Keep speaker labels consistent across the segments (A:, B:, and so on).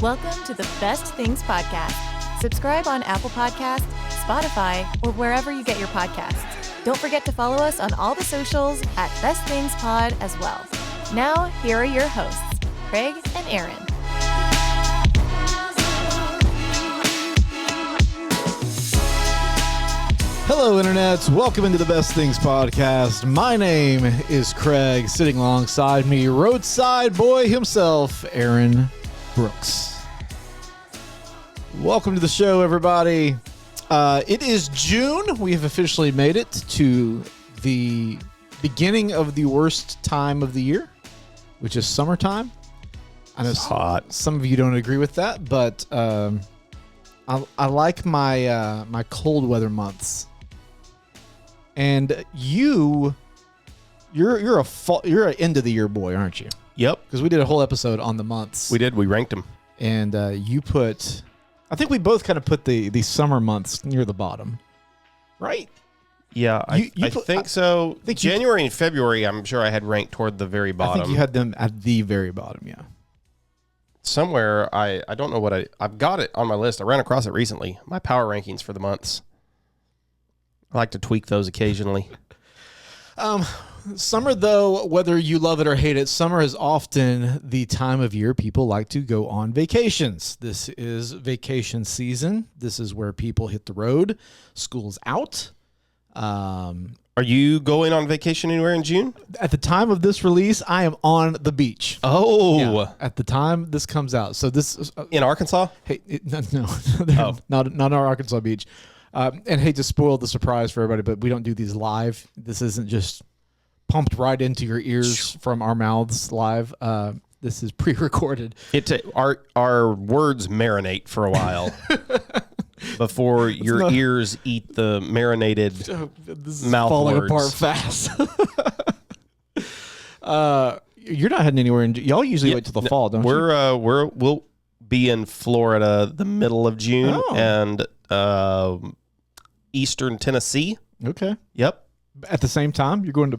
A: Welcome to the Best Things Podcast. Subscribe on Apple Podcasts, Spotify, or wherever you get your podcasts. Don't forget to follow us on all the socials at Best Things Pod as well. Now, here are your hosts, Craig and Aaron.
B: Hello, internets. Welcome into the Best Things Podcast. My name is Craig. Sitting alongside me, Roadside boy himself, Aaron Brooks. Welcome to the show, everybody. It is June. We have officially made it to the beginning of the worst time of the year, which is summertime. I know
C: hot.
B: Some of you don't agree with that, but I like my my cold weather months. And you're an end of the year boy, aren't you?
C: Yep.
B: Because we did a whole episode on the months.
C: We did. We ranked them.
B: And you put, I think we both kind of put the summer months near the bottom, right?
C: Yeah, I think so. January and February, I'm sure I had ranked toward the very bottom.
B: I think you had them at the very bottom, yeah.
C: Somewhere, I don't know what I've got it on my list. I ran across it recently. My power rankings for the months. I like to tweak those occasionally.
B: Summer, though, whether you love it or hate it, summer is often the time of year people like to go on vacations. This is vacation season. This is where people hit the road. School's out.
C: Are you going on vacation anywhere in June?
B: At the time of this release, I am on the beach.
C: Oh.
B: Yeah, at the time this comes out. So this is...
C: in Arkansas?
B: Hey, not on our Arkansas beach. And hate to spoil the surprise for everybody, but we don't do these live. This isn't just pumped right into your ears from our mouths live. This is pre-recorded.
C: Our words marinate for a while before your ears eat the marinated
B: this is
C: mouth
B: falling
C: words.
B: apart fast. You're not heading anywhere. Y'all usually wait till the fall, don't you?
C: We'll be in Florida the middle of June and Eastern Tennessee.
B: Okay.
C: Yep.
B: At the same time, you're going to...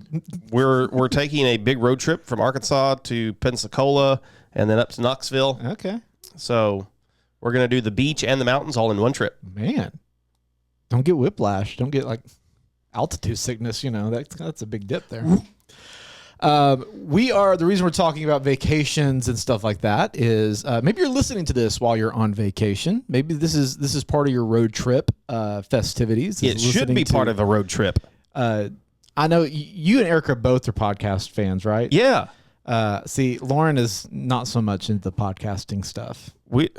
C: We're taking a big road trip from Arkansas to Pensacola and then up to Knoxville.
B: Okay.
C: So we're going to do the beach and the mountains all in one trip.
B: Man, don't get whiplash. Don't get like altitude sickness. You know, that's a big dip there. The reason we're talking about vacations and stuff like that is maybe you're listening to this while you're on vacation. Maybe this is part of your road trip festivities.
C: It should be part of a road trip.
B: I know you and Erica both are podcast fans, right?
C: Yeah.
B: See, Lauren is not so much into the podcasting stuff.
C: I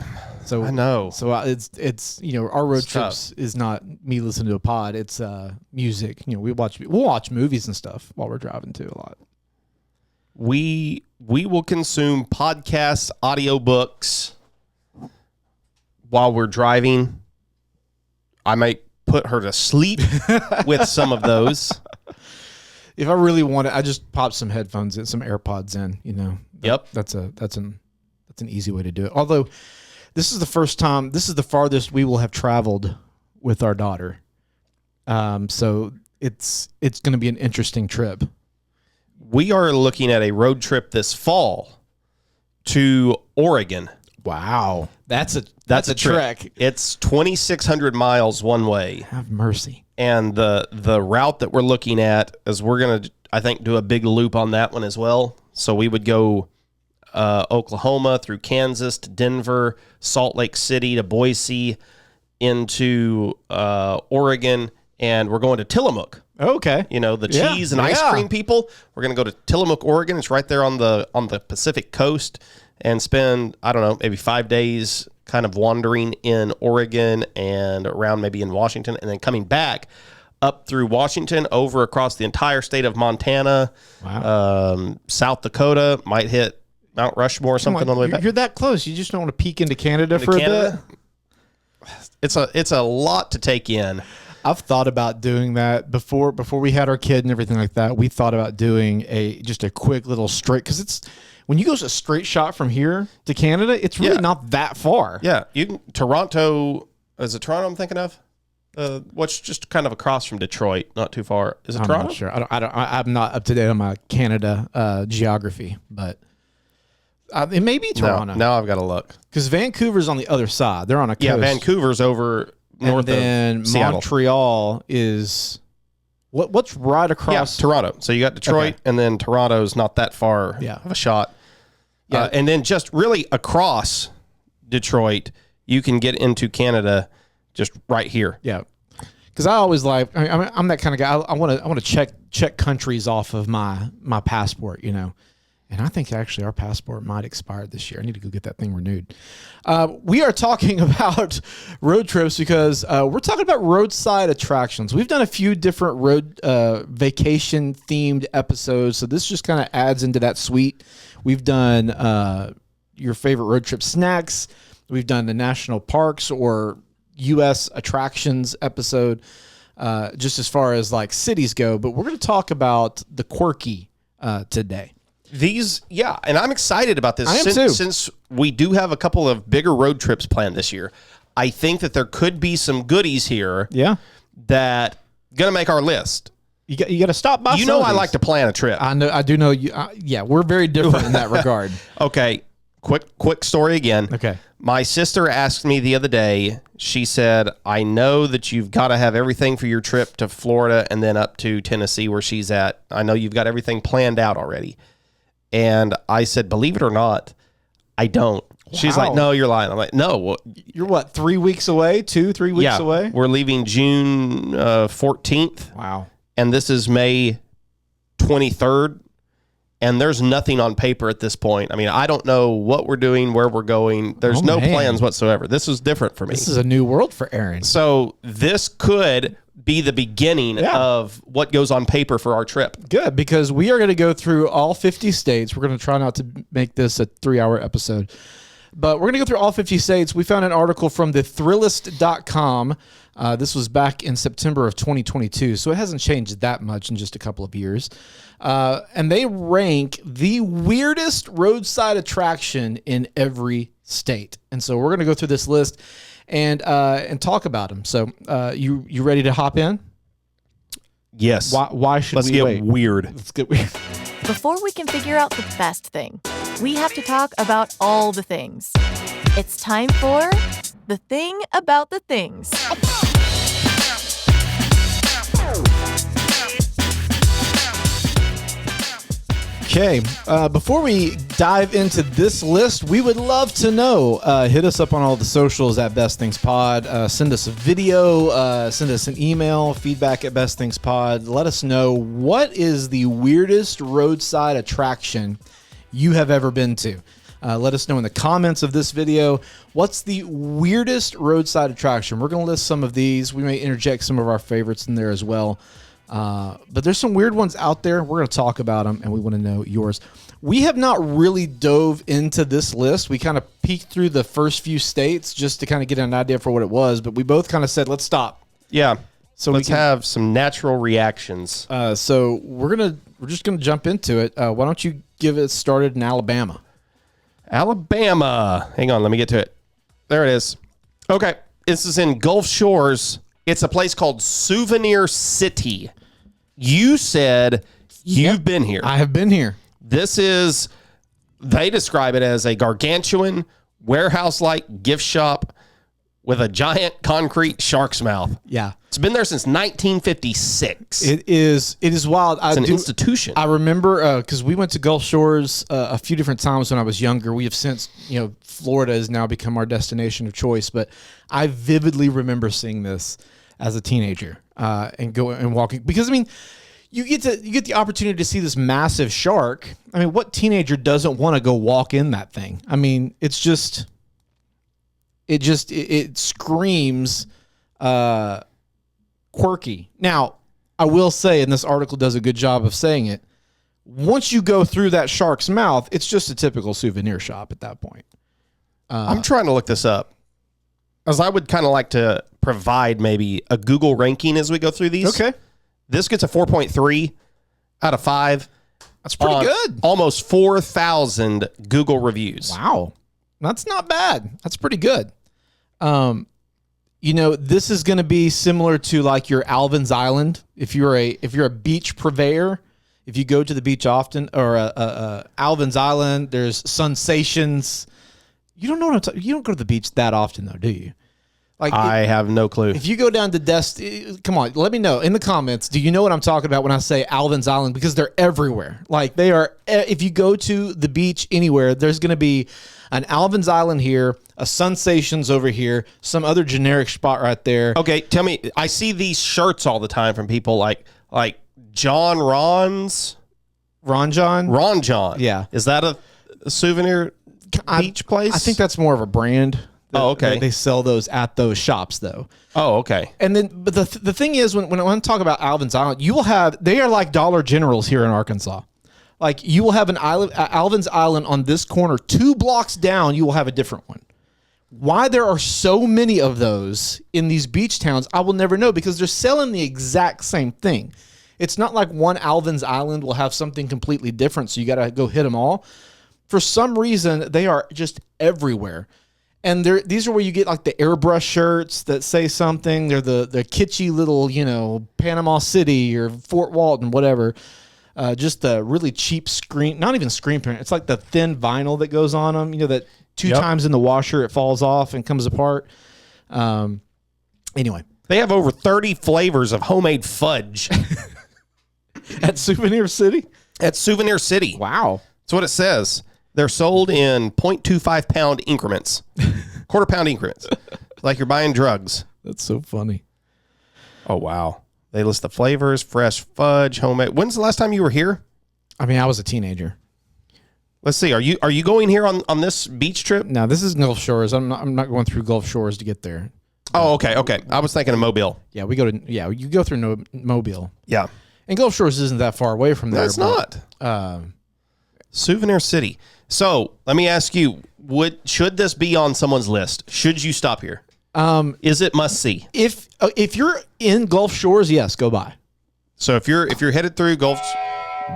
C: know.
B: So it's our road trips is not me listening to a pod. It's music. We'll watch movies and stuff while we're driving too a lot.
C: We will consume podcasts, audiobooks while we're driving. I might put her to sleep with some of those.
B: If I really want it, I just pop some headphones in, some AirPods in.
C: Yep.
B: That's an easy way to do it. Although this is the first time, this is the farthest we will have traveled with our daughter. So it's going to be an interesting trip.
C: We are looking at a road trip this fall to Oregon.
B: Wow. That's a trek.
C: It's 2,600 miles one way.
B: Have mercy.
C: And the route that we're looking at is we're going to, I think, do a big loop on that one as well. So we would go Oklahoma through Kansas to Denver, Salt Lake City to Boise, into Oregon, and we're going to Tillamook.
B: Okay.
C: The cheese and ice cream people. We're going to go to Tillamook, Oregon. It's right there on the Pacific coast, and spend, I don't know, maybe 5 days kind of wandering in Oregon and around maybe in Washington, and then coming back up through Washington, over across the entire state of Montana, South Dakota, might hit Mount Rushmore or something on the way back.
B: You're that close. You just don't want to peek into Canada for a bit?
C: It's a lot to take in.
B: I've thought about doing that before we had our kid and everything like that. We thought about doing just a quick little straight, because it's when you go a straight shot from here to Canada, it's really not that far.
C: Yeah, Toronto. Is it Toronto I'm thinking of? What's just kind of across from Detroit, not too far. Is it Toronto?
B: I'm not sure. I'm not up to date on my Canada geography, but It may be Toronto.
C: No, now I've got to look.
B: Because Vancouver's on the other side. They're on a coast.
C: Yeah, Vancouver's over north
B: and then
C: of Seattle.
B: Montreal is what's right across
C: Toronto. So you got Detroit, and then Toronto's not that far of a shot. Yeah, and then just really across Detroit, you can get into Canada just right here.
B: Yeah, because I always like. I'm that kind of guy. I want to check countries off of my passport. And I think actually our passport might expire this year. I need to go get that thing renewed. We are talking about road trips because we're talking about roadside attractions. We've done a few different road vacation themed episodes, so this just kind of adds into that suite. We've done your favorite road trip snacks. We've done the national parks or U.S. attractions episode, just as far as like cities go. But we're going to talk about the quirky today.
C: And I'm excited about this.
B: I am too.
C: Since we do have a couple of bigger road trips planned this year, I think that there could be some goodies here.
B: Yeah,
C: that gonna make our list.
B: You got to stop by.
C: I like to plan a trip.
B: I know. I do know you. Yeah, we're very different in that regard.
C: Okay, quick story again.
B: Okay,
C: my sister asked me the other day. She said, "I know that you've got to have everything for your trip to Florida and then up to Tennessee, where she's at. I know you've got everything planned out already." And I said, believe it or not, I don't. Wow. She's like, no, you're lying. I'm like, no.
B: You're what, 3 weeks away? 3 weeks away?
C: We're leaving June 14th.
B: Wow.
C: And this is May 23rd. And there's nothing on paper at this point. I mean, I don't know what we're doing, where we're going. There's no plans whatsoever. This is different for me.
B: This is a new world for Aaron.
C: So this could be the beginning of what goes on paper for our trip.
B: Good, because we are going to go through all 50 states. We're going to try not to make this a 3-hour episode, but we're going to go through all 50 states. We found an article from the Thrillist.com. This was back in September of 2022, so it hasn't changed that much in just a couple of years. And they rank the weirdest roadside attraction in every state. And so we're going to go through this list and talk about them. So you ready to hop in?
C: Yes.
B: Why should
C: Let's
B: we
C: get
B: wait?
C: weird.
B: Let's get weird.
A: Before we can figure out the best thing, we have to talk about all the things. It's time for the thing about the things.
B: Okay, before we dive into this list, we would love to know. Hit us up on all the socials at Best Things Pod. Send us a video. Send us an email, feedback at Best Things Pod. Let us know what is the weirdest roadside attraction you have ever been to. Let us know in the comments of this video, what's the weirdest roadside attraction? We're going to list some of these. We may interject some of our favorites in there as well. But there's some weird ones out there. We're going to talk about them, and we want to know yours. We have not really dove into this list. We kind of peeked through the first few states just to kind of get an idea for what it was, but we both kind of said, let's stop.
C: Yeah.
B: So
C: let's have some natural reactions.
B: So we're just gonna jump into it. Why don't you give it started in Alabama?
C: Alabama. Hang on, let me get to it. There it is. Okay. This is in Gulf Shores. It's a place called Souvenir City. You said you've been here.
B: I have been here.
C: They describe it as a gargantuan warehouse-like gift shop with a giant concrete shark's mouth.
B: Yeah.
C: It's been there since 1956.
B: It is wild.
C: It's an institution.
B: I remember because we went to Gulf Shores a few different times when I was younger. We have since, Florida has now become our destination of choice, but I vividly remember seeing this as a teenager and going and walking, because you get the opportunity to see this massive shark. What teenager doesn't want to go walk in that thing? It screams quirky. Now, I will say, and this article does a good job of saying it, once you go through that shark's mouth, it's just a typical souvenir shop at that point.
C: I'm trying to look this up, as I would kind of like to provide maybe a Google ranking as we go through these.
B: Okay.
C: This gets a 4.3 out of 5.
B: That's pretty good.
C: Almost 4,000 Google reviews.
B: Wow. That's not bad. That's pretty good. This is going to be similar to like your Alvin's Island. If you're a beach purveyor If you go to the beach often, or Alvin's Island, there's Sensations. You don't know what I'm talking. You don't go to the beach that often, though, do you? Like
C: I have no clue.
B: If you go down to come on, let me know in the comments. Do you know what I'm talking about when I say Alvin's Island? Because they're everywhere. Like they are. If you go to the beach anywhere, there's going to be an Alvin's Island here, a Sensations over here, some other generic spot right there.
C: Okay, tell me. I see these shirts all the time from people like John Ron's.
B: Ron John. Yeah.
C: Is that a souvenir beach place?
B: I think that's more of a brand.
C: Oh, okay.
B: They sell those at those shops, though.
C: Oh, okay.
B: And then, but the thing is, when I talk about Alvin's Island, you will have, they are like Dollar Generals here in Arkansas. Like you will have an island, Alvin's Island on this corner, 2 blocks down, you will have a different one. Why there are so many of those in these beach towns, I will never know, because they're selling the exact same thing. It's not like one Alvin's Island will have something completely different, so you got to go hit them all. For some reason, they are just everywhere. And these are where you get like the airbrush shirts that say something. They're the kitschy little, Panama City or Fort Walton, whatever. Just a really cheap screen, not even screen print. It's like the thin vinyl that goes on them, that 2 times in the washer, it falls off and comes apart. Anyway.
C: They have over 30 flavors of homemade fudge.
B: At Souvenir City?
C: At Souvenir City.
B: Wow.
C: That's what it says. They're sold in 0.25 pound increments, quarter-pound increments, like you're buying drugs.
B: That's so funny.
C: Oh, wow. They list the flavors, fresh fudge, homemade. When's the last time you were here?
B: I mean, I was a teenager.
C: Let's see. Are you going here on this beach trip?
B: No, this is Gulf Shores. I'm not going through Gulf Shores to get there.
C: Oh, okay. I was thinking of Mobile.
B: Yeah, you go through Mobile.
C: Yeah.
B: And Gulf Shores isn't that far away from there.
C: No, it's not. Souvenir City. So let me ask you: should this be on someone's list? Should you stop here? Is it must see?
B: If you're in Gulf Shores, yes, go by.
C: So if you're headed through Gulf,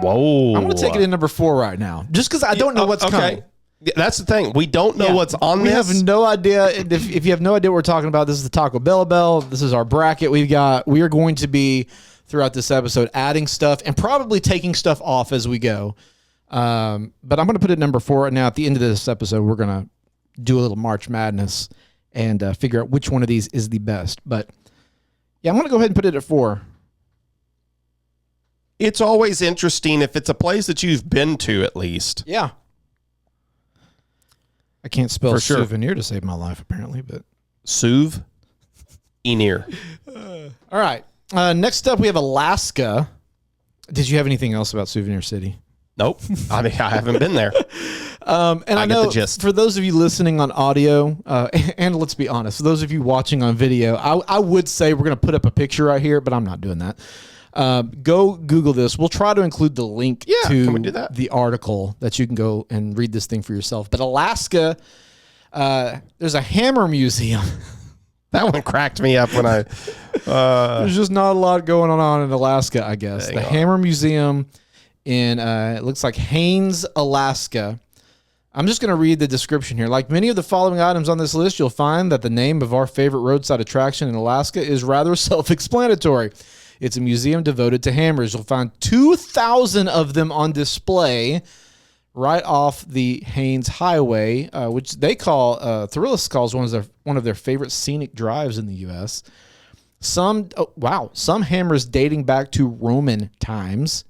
C: whoa!
B: I'm going to take it in number 4 right now, just because I don't know what's coming.
C: That's the thing. We don't know what's on
B: we
C: this.
B: We have no idea. If you have no idea what we're talking about, this is the Taco Bell. This is our bracket we've got. We are going to be, throughout this episode, adding stuff and probably taking stuff off as we go. But I'm going to put it number 4 right now. At the end of this episode, we're going to do a little March Madness and figure out which one of these is the best. But yeah, I'm going to go ahead and put it at 4.
C: It's always interesting if it's a place that you've been to, at least.
B: Yeah. I can't spell
C: sure.
B: souvenir to save my life, apparently, but
C: Souvenir.
B: All right. Next up, we have Alaska. Did you have anything else about Souvenir City?
C: Nope. I mean, I haven't been there.
B: And I know for those of you listening on audio, and let's be honest, for those of you watching on video, I would say we're going to put up a picture right here, but I'm not doing that. Go Google this. We'll try to include the link to the article that you can go and read this thing for yourself. But Alaska, there's a hammer museum.
C: That one cracked me up when I...
B: There's just not a lot going on in Alaska, I guess. The Hammer Museum in, it looks like Haines, Alaska. I'm just going to read the description here. Like many of the following items on this list, you'll find that the name of our favorite roadside attraction in Alaska is rather self-explanatory. It's a museum devoted to hammers. You'll find 2,000 of them on display right off the Haines Highway, which they call, Thrillists calls one of their favorite scenic drives in the U.S. Some hammers dating back to Roman times.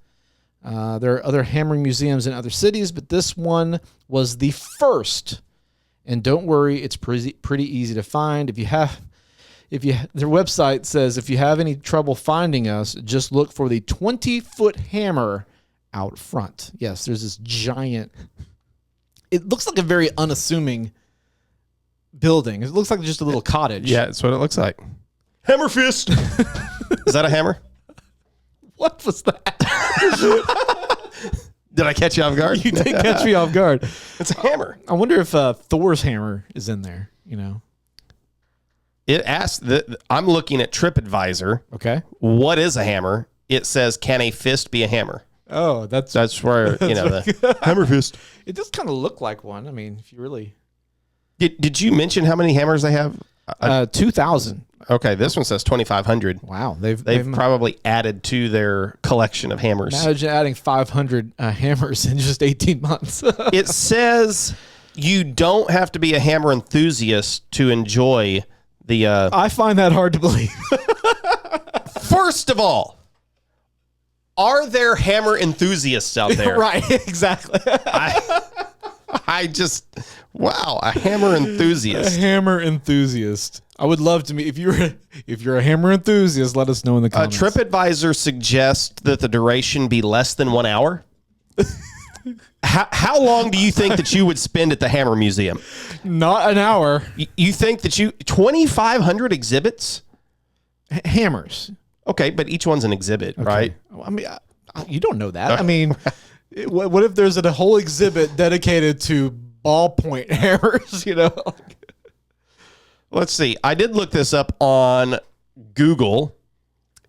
B: There are other hammering museums in other cities, but this one was the first. And don't worry, it's pretty easy to find. Their website says if you have any trouble finding us, just look for the 20-foot hammer out front. Yes, there's this giant. It looks like a very unassuming building. It looks like just a little cottage.
C: Yeah, that's what it looks like. Hammer fist. Is that a hammer?
B: What was that?
C: Did I catch you off guard?
B: You did catch me off guard.
C: It's a hammer.
B: I wonder if Thor's hammer is in there,
C: It asked I'm looking at TripAdvisor.
B: Okay.
C: What is a hammer? It says, can a fist be a hammer?
B: Oh, that's
C: where, the hammer fist.
B: It does kind of look like one. I mean, if you really...
C: Did you mention how many hammers they have?
B: 2,000.
C: Okay, this one says 2,500.
B: Wow,
C: they've probably added to their collection of hammers.
B: Imagine adding 500 hammers in just 18 months.
C: It says you don't have to be a hammer enthusiast to enjoy the.
B: I find that hard to believe.
C: First of all, are there hammer enthusiasts out there?
B: Right, exactly.
C: I just, wow, a hammer enthusiast.
B: A hammer enthusiast. I would love to meet if you're a hammer enthusiast. Let us know in the comments.
C: TripAdvisor suggests that the duration be less than 1 hour. How long do you think that you would spend at the Hammer Museum?
B: Not an hour.
C: You think that 2,500 exhibits?
B: Hammers.
C: Okay, but each one's an exhibit, right?
B: I mean, you don't know that. I mean, what if there's a whole exhibit dedicated to ballpoint hammers? You know.
C: Let's see. I did look this up on Google.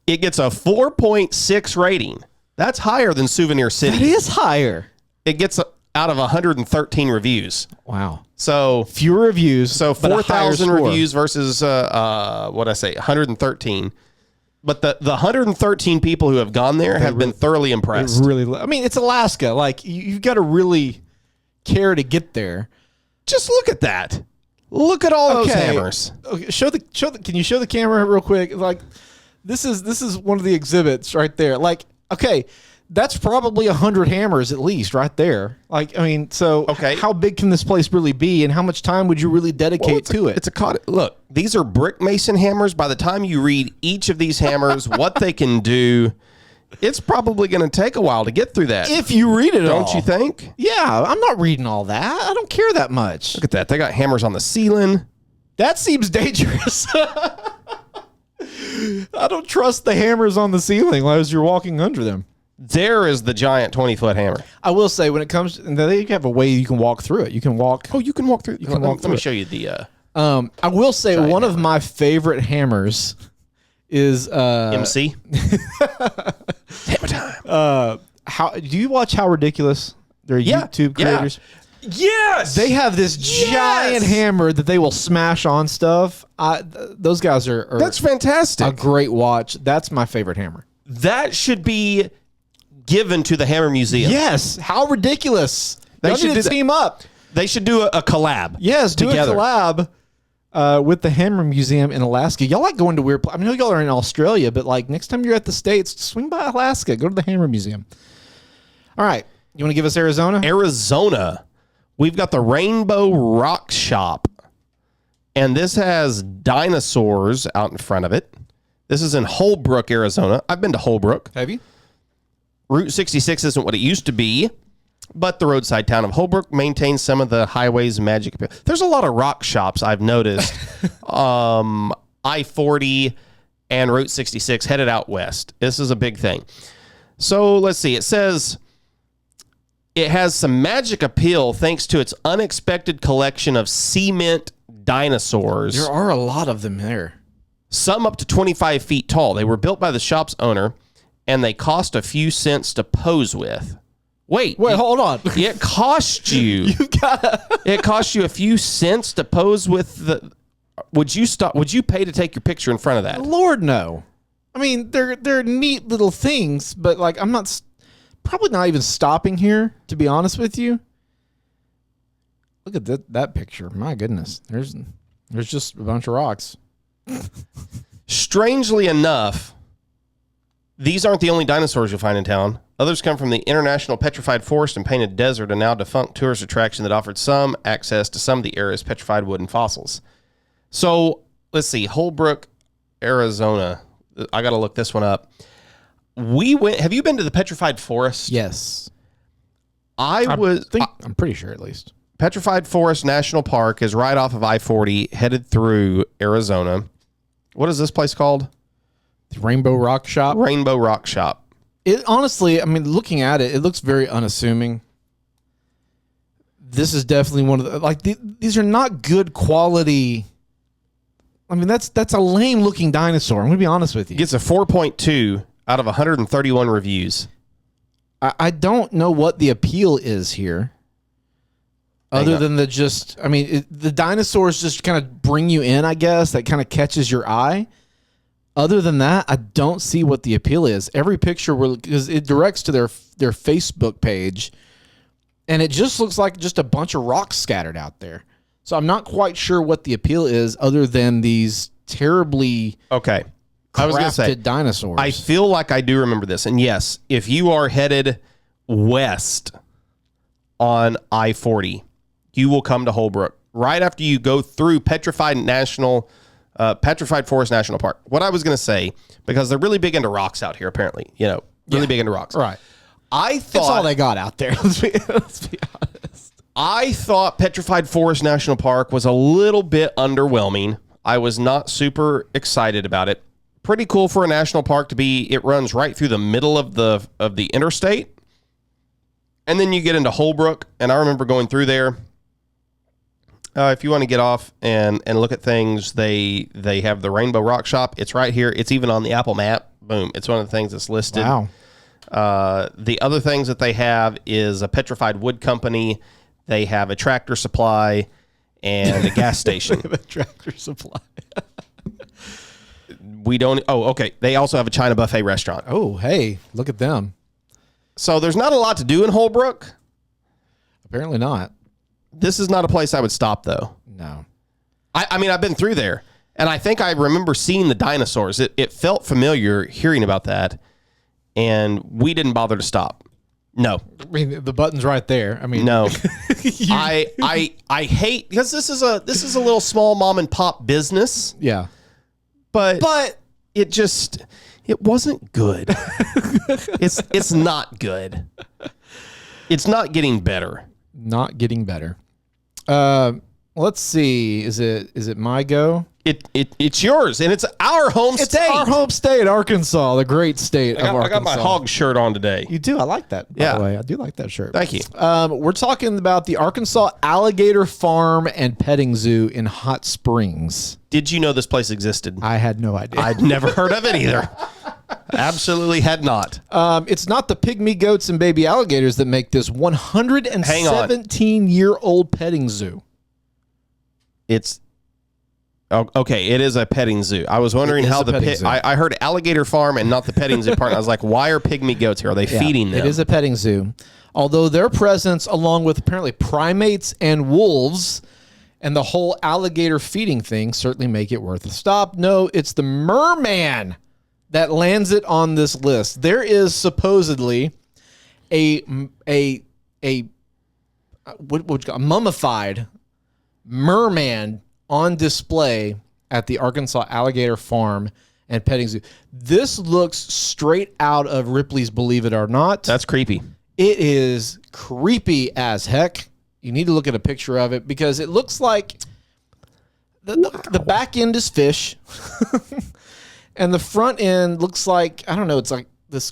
C: It gets a 4.6 rating. That's higher than Souvenir City.
B: It is higher.
C: It gets out of 113 reviews.
B: Wow.
C: So
B: fewer reviews.
C: So 4,000 reviews versus what I say, 113. But the 113 people who have gone there have been thoroughly impressed.
B: Really, I mean, it's Alaska. Like you've got to really care to get there.
C: Just look at that. Look at all those hammers.
B: Okay, can you show the camera real quick? Like this is one of the exhibits right there. Like, okay, that's probably 100 hammers at least right there. Like, I mean, so how big can this place really be, and how much time would you really dedicate to it?
C: It's look, these are brick mason hammers. By the time you read each of these hammers, what they can do, it's probably going to take a while to get through that.
B: If you read it
C: don't you think?
B: Yeah, I'm not reading all that. I don't care that much.
C: Look at that. They got hammers on the ceiling.
B: That seems dangerous. I don't trust the hammers on the ceiling as you're walking under them.
C: There is the giant 20-foot hammer.
B: I will say, when it comes, they have a way you can walk through it. You can walk.
C: Oh, you can walk through. Let me show you the.
B: I will say one of my favorite hammers is
C: MC. Hammer time.
B: How do you watch How Ridiculous? They're YouTube creators.
C: Yes,
B: they have this giant hammer that they will smash on stuff. Those guys are
C: that's fantastic.
B: A great watch. That's my favorite hammer.
C: That should be given to the Hammer Museum.
B: Yes. How ridiculous. They should team up.
C: They should do a collab.
B: Yes, together. Do a collab with the Hammer Museum in Alaska. Y'all like going to weird places. I know y'all are in Australia, but like next time you're at the States, swing by Alaska. Go to the Hammer Museum. All right. You want to give us Arizona?
C: Arizona. We've got the Rainbow Rock Shop. And this has dinosaurs out in front of it. This is in Holbrook, Arizona. I've been to Holbrook.
B: Have you?
C: Route 66 isn't what it used to be, but the roadside town of Holbrook maintains some of the highway's magic appeal. There's a lot of rock shops I've noticed. I-40 and Route 66 headed out west. This is a big thing. So let's see. It says it has some magic appeal thanks to its unexpected collection of cement dinosaurs.
B: There are a lot of them there.
C: Some up to 25 feet tall. They were built by the shop's owner, and they cost a few cents to pose with. Wait,
B: hold on.
C: It cost you. It cost you a few cents to pose with the. Would you pay to take your picture in front of that?
B: Lord, no. I mean, they're neat little things, but like I'm not probably not even stopping here, to be honest with you. Look at that picture. My goodness, there's just a bunch of rocks.
C: Strangely enough, these aren't the only dinosaurs you'll find in town. Others come from the International Petrified Forest and Painted Desert, a now defunct tourist attraction that offered some access to some of the area's petrified wooden fossils. So let's see, Holbrook, Arizona. I got to look this one up. We went. Have you been to the Petrified Forest?
B: Yes,
C: I'm
B: pretty sure at least.
C: Petrified Forest National Park is right off of I-40, headed through Arizona. What is this place called?
B: The Rainbow Rock Shop.
C: Rainbow Rock Shop.
B: It honestly, I mean, looking at it, it looks very unassuming. This is definitely one of the these are not good quality. I mean, that's a lame looking dinosaur. I'm gonna be honest with you.
C: It gets a 4.2 out of 131 reviews.
B: I don't know what the appeal is here. Other than the the dinosaurs just kind of bring you in, I guess. That kind of catches your eye. Other than that, I don't see what the appeal is. Every picture, because it directs to their Facebook page, and it just looks like just a bunch of rocks scattered out there. So I'm not quite sure what the appeal is, other than these terribly
C: I was going to say
B: dinosaurs.
C: I feel like I do remember this, and yes, if you are headed west on I-40, you will come to Holbrook right after you go through Petrified Forest National Park. What I was going to say, because they're really big into rocks out here, apparently, really big into rocks.
B: Right.
C: I thought
B: that's all they got out there. Let's be honest.
C: I thought Petrified Forest National Park was a little bit underwhelming. I was not super excited about it. Pretty cool for a national park to be. It runs right through the middle of the interstate. And then you get into Holbrook, and I remember going through there. If you want to get off and look at things, they have the Rainbow Rock Shop. It's right here. It's even on the Apple map. Boom. It's one of the things that's listed.
B: Wow.
C: The other things that they have is a petrified wood company. They have a Tractor Supply and a gas station.
B: A Tractor Supply.
C: They also have a China buffet restaurant.
B: Oh, hey, look at them.
C: So there's not a lot to do in Holbrook.
B: Apparently not.
C: This is not a place I would stop, though.
B: No.
C: I mean, I've been through there, and I think I remember seeing the dinosaurs. It felt familiar hearing about that, and we didn't bother to stop. No.
B: I mean, the button's right there. I mean,
C: no. I hate, because this is a little small mom and pop business.
B: Yeah.
C: But it wasn't good. It's not good. It's not getting better.
B: Not getting better. Let's see. Is it my go?
C: It's yours, and it's our home state.
B: It's our home state, Arkansas, the great state of Arkansas.
C: I got my hog shirt on today.
B: You do? I like that, by the way. I do like that shirt.
C: Thank you.
B: We're talking about the Arkansas Alligator Farm and Petting Zoo in Hot Springs.
C: Did you know this place existed?
B: I had no idea.
C: I'd never heard of it either. Absolutely had not.
B: It's not the pygmy goats and baby alligators that make this 117-year-old petting zoo.
C: It's... okay, it is a petting zoo. I was wondering how I heard alligator farm and not the petting zoo part. I was like, why are pygmy goats here? Are they feeding them?
B: It is a petting zoo. Although their presence, along with apparently primates and wolves and the whole alligator feeding thing, certainly make it worth a stop. No, it's the merman that lands it on this list. There is supposedly a mummified merman on display at the Arkansas Alligator Farm and Petting Zoo. This looks straight out of Ripley's Believe It or Not.
C: That's creepy.
B: It is creepy as heck. You need to look at a picture of it because it looks like the back end is fish and the front end looks like, I don't know, it's like this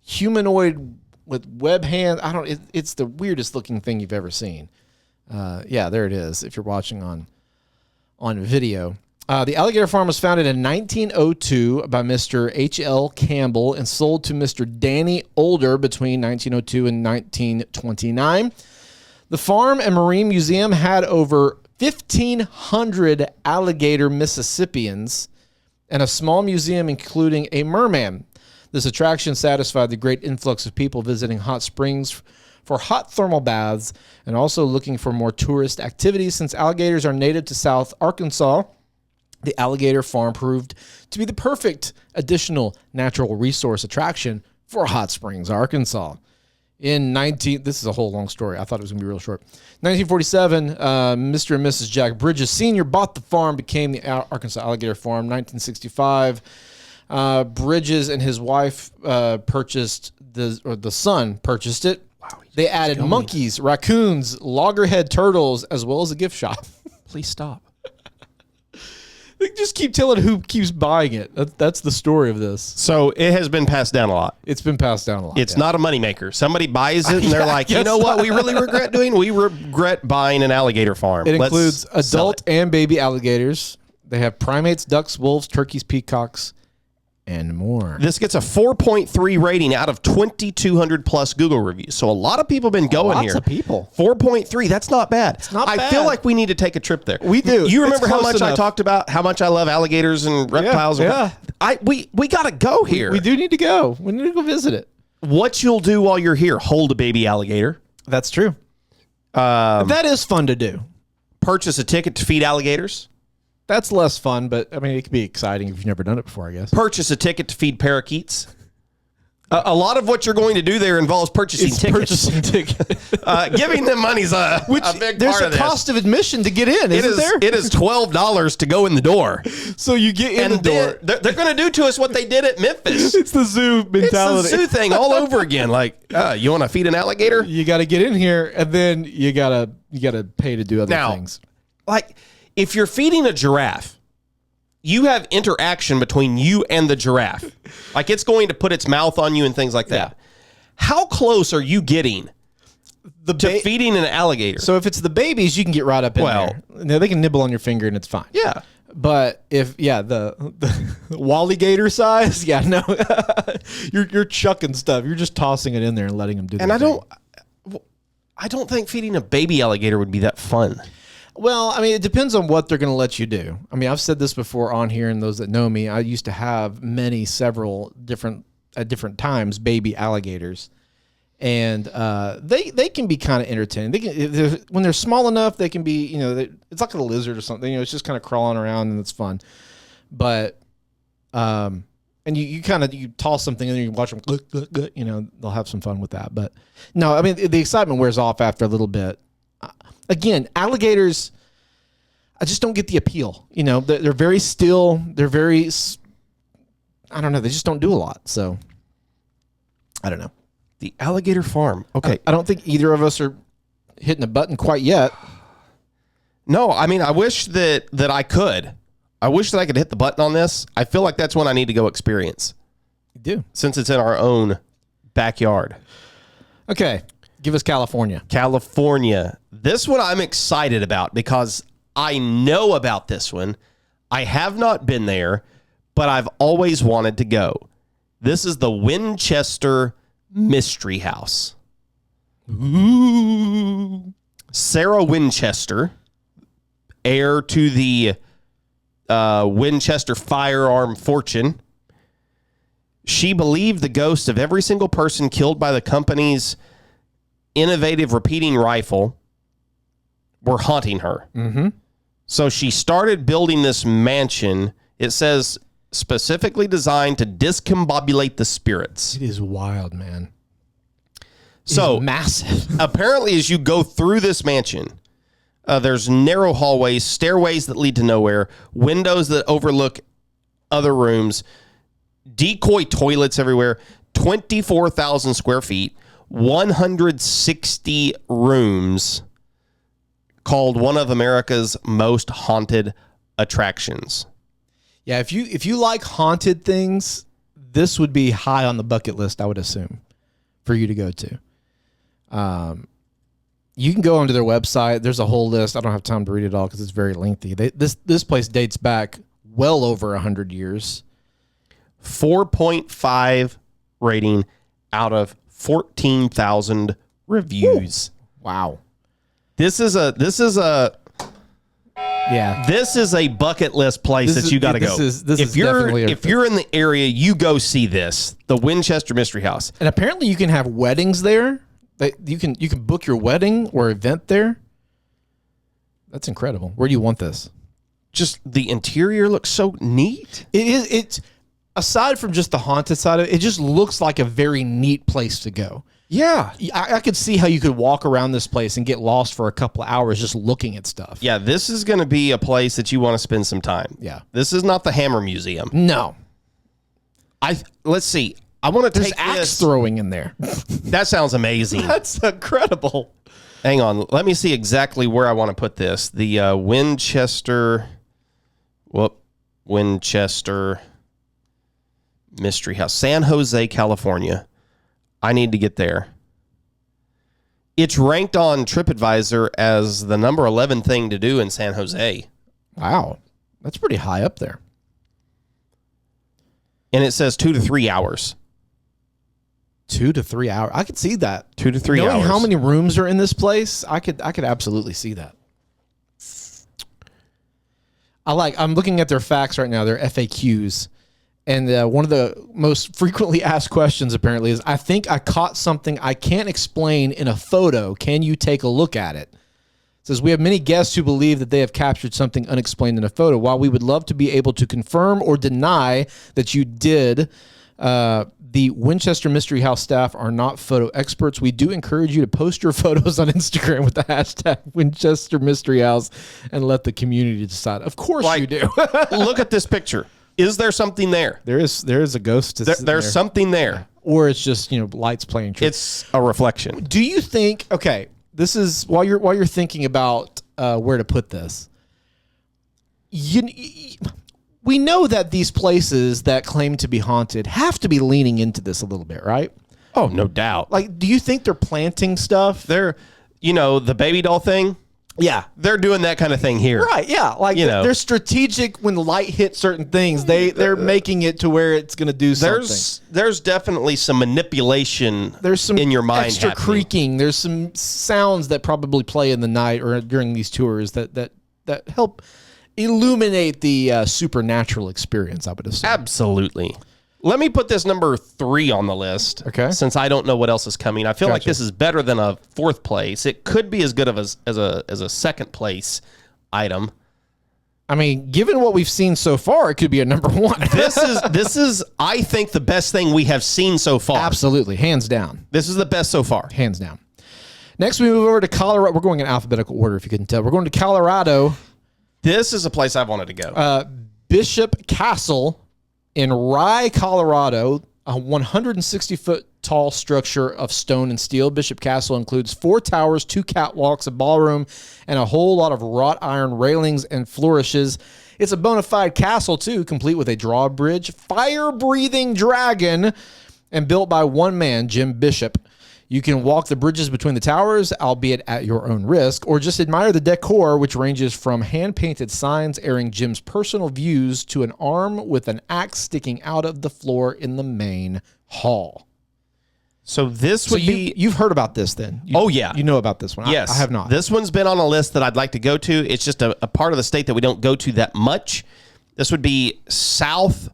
B: humanoid with web hands. It's the weirdest looking thing you've ever seen. Yeah, there it is if you're watching on video. The alligator farm was founded in 1902 by Mr. H.L. Campbell and sold to Mr. Danny Older between 1902 and 1929. The farm and marine museum had over 1,500 alligator Mississippians and a small museum including a merman. This attraction satisfied the great influx of people visiting hot springs for hot thermal baths and also looking for more tourist activities. Since alligators are native to South Arkansas, the alligator farm proved to be the perfect additional natural resource attraction for Hot Springs, Arkansas. This is a whole long story. I thought it was going to be real short. 1947, Mr. and Mrs. Jack Bridges Sr. bought the farm, became the Arkansas Alligator Farm. 1965, Bridges and his wife the son purchased it. Wow, they added monkeys, raccoons, loggerhead turtles, as well as a gift shop.
C: Please stop.
B: They just keep telling who keeps buying it. That's the story of this.
C: So it has been passed down a lot.
B: It's been passed down a lot.
C: It's not a moneymaker. Somebody buys it and they're like, you know what we really regret doing? We regret buying an alligator farm.
B: It includes adult and baby alligators. They have primates, ducks, wolves, turkeys, peacocks, and more.
C: This gets a 4.3 rating out of 2,200 plus Google reviews. So a lot of people have been going here.
B: Lots of people.
C: 4.3. That's not bad.
B: It's not
C: I
B: bad.
C: feel like we need to take a trip there.
B: We do.
C: You remember
B: It's
C: how
B: close
C: much I
B: enough.
C: talked about how much I love alligators and reptiles?
B: Yeah.
C: We got to go here.
B: We do need to go. We need to go visit it.
C: What you'll do while you're here, hold a baby alligator.
B: That's true. That is fun to do.
C: Purchase a ticket to feed alligators.
B: That's less fun, but I mean, it could be exciting if you've never done it before, I guess.
C: Purchase a ticket to feed parakeets. A lot of what you're going to do there involves purchasing tickets. Giving them money's a big part of this.
B: There's a cost of admission to get in, isn't there?
C: It is $12 to go in the door.
B: So you get in the door.
C: They're going to do to us what they did at Memphis.
B: It's the zoo mentality.
C: It's the zoo thing all over again. Like, you want to feed an alligator?
B: You got to get in here, and then you gotta pay to do other things.
C: Like, if you're feeding a giraffe, you have interaction between you and the giraffe. Like, it's going to put its mouth on you and things like that.
B: Yeah.
C: How close are you getting to feeding an alligator?
B: So if it's the babies, you can get right up in there. Now, they can nibble on your finger, and it's fine.
C: Yeah.
B: But if the Wally Gator size, no, you're chucking stuff. You're just tossing it in there and letting them do.
C: And I don't think feeding a baby alligator would be that fun.
B: Well, I mean, it depends on what they're going to let you do. I mean, I've said this before on here, and those that know me, I used to have several different at different times baby alligators, and they can be kind of entertaining. They can when they're small enough, they can be it's like a lizard or something. It's just kind of crawling around and it's fun. But and you toss something and you watch them, they'll have some fun with that. But no, I mean the excitement wears off after a little bit. Again, alligators, I just don't get the appeal. They're very still. They're very, I don't know. They just don't do a lot. So, I don't know.
C: The alligator farm. Okay.
B: I don't think either of us are hitting a button quite yet.
C: No, I mean, I wish that I could. I wish that I could hit the button on this. I feel like that's one I need to go experience.
B: You do.
C: Since it's in our own backyard.
B: Okay. Give us California.
C: California. This one I'm excited about because I know about this one. I have not been there, but I've always wanted to go. This is the Winchester Mystery House.
B: Ooh.
C: Sarah Winchester, heir to the Winchester firearm fortune, she believed the ghosts of every single person killed by the company's innovative repeating rifle were haunting her.
B: Mm-hmm.
C: So she started building this mansion. It says specifically designed to discombobulate the spirits.
B: It is wild, man.
C: So
B: massive.
C: Apparently, as you go through this mansion, there's narrow hallways, stairways that lead to nowhere, windows that overlook other rooms, decoy toilets everywhere, 24,000 square feet, 160 rooms, called one of America's most haunted attractions.
B: Yeah, if you like haunted things, this would be high on the bucket list, I would assume, for you to go to. You can go onto their website. There's a whole list. I don't have time to read it all because it's very lengthy. This place dates back well over 100 years.
C: 4.5 rating out of 14,000 reviews.
B: Ooh. Wow.
C: This is a bucket list place that you got to go. If you're in the area, you go see this, the Winchester Mystery House.
B: And apparently you can have weddings there. You can book your wedding or event there. That's incredible. Where do you want this?
C: Just the interior looks so neat.
B: It is. It's aside from just the haunted side of it, it just looks like a very neat place to go.
C: Yeah.
B: I could see how you could walk around this place and get lost for a couple of hours just looking at stuff.
C: Yeah, this is going to be a place that you want to spend some time.
B: Yeah.
C: This is not the Hammer Museum.
B: No.
C: Let's see. I want to take
B: axe throwing in there.
C: That sounds amazing.
B: That's incredible.
C: Hang on. Let me see exactly where I want to put this. The Winchester Mystery House. San Jose, California. I need to get there. It's ranked on TripAdvisor as the number 11 thing to do in San Jose.
B: Wow. That's pretty high up there.
C: And it says 2 to 3 hours.
B: 2 to 3 hours. I could see that.
C: 2 to 3
B: Knowing
C: hours.
B: how many rooms are in this place, I could absolutely see that. I'm looking at their facts right now, their FAQs. And one of the most frequently asked questions apparently is, I think I caught something I can't explain in a photo. Can you take a look at it? It says, we have many guests who believe that they have captured something unexplained in a photo. While we would love to be able to confirm or deny that you did, the Winchester Mystery House staff are not photo experts. We do encourage you to post your photos on Instagram with the hashtag Winchester Mystery House and let the community decide. Of course you do.
C: Look at this picture. Is there something there?
B: There is a ghost.
C: There's something there.
B: Or it's just, lights playing tricks.
C: It's a reflection.
B: Do you think, okay, this is while you're thinking about where to put this, we know that these places that claim to be haunted have to be leaning into this a little bit, right?
C: Oh, no doubt.
B: Like, do you think they're planting stuff?
C: They're, the baby doll thing.
B: Yeah.
C: They're doing that kind of thing here.
B: Right, yeah. Like, they're strategic when the light hits certain things. They're making it to where it's going to do something.
C: There's definitely some manipulation in your mind
B: extra
C: happening.
B: Creaking. There's some sounds that probably play in the night or during these tours that help illuminate the supernatural experience, I would assume.
C: Absolutely. Let me put this number 3 on the list.
B: Okay.
C: Since I don't know what else is coming. I feel like this is better than a 4th place. It could be as good of as a 2nd place item.
B: I mean, given what we've seen so far, it could be a number 1.
C: This is I think the best thing we have seen so far.
B: Absolutely, hands down.
C: This is the best so far.
B: Hands down. Next, we move over to Colorado. We're going in alphabetical order, if you couldn't tell. We're going to Colorado.
C: This is a place I've wanted to go.
B: Bishop Castle in Rye, Colorado, a 160-foot tall structure of stone and steel. Bishop Castle includes 4 towers, 2 catwalks, a ballroom, and a whole lot of wrought iron railings and flourishes. It's a bona fide castle, too, complete with a drawbridge, fire-breathing dragon, and built by one man, Jim Bishop. You can walk the bridges between the towers, albeit at your own risk, or just admire the decor, which ranges from hand-painted signs airing Jim's personal views to an arm with an axe sticking out of the floor in the main hall.
C: So this would be...
B: You've heard about this then?
C: Yeah.
B: You know about this one?
C: Yes.
B: I have not.
C: This one's been on a list that I'd like to go to. It's just a part of the state that we don't go to that much. This would be south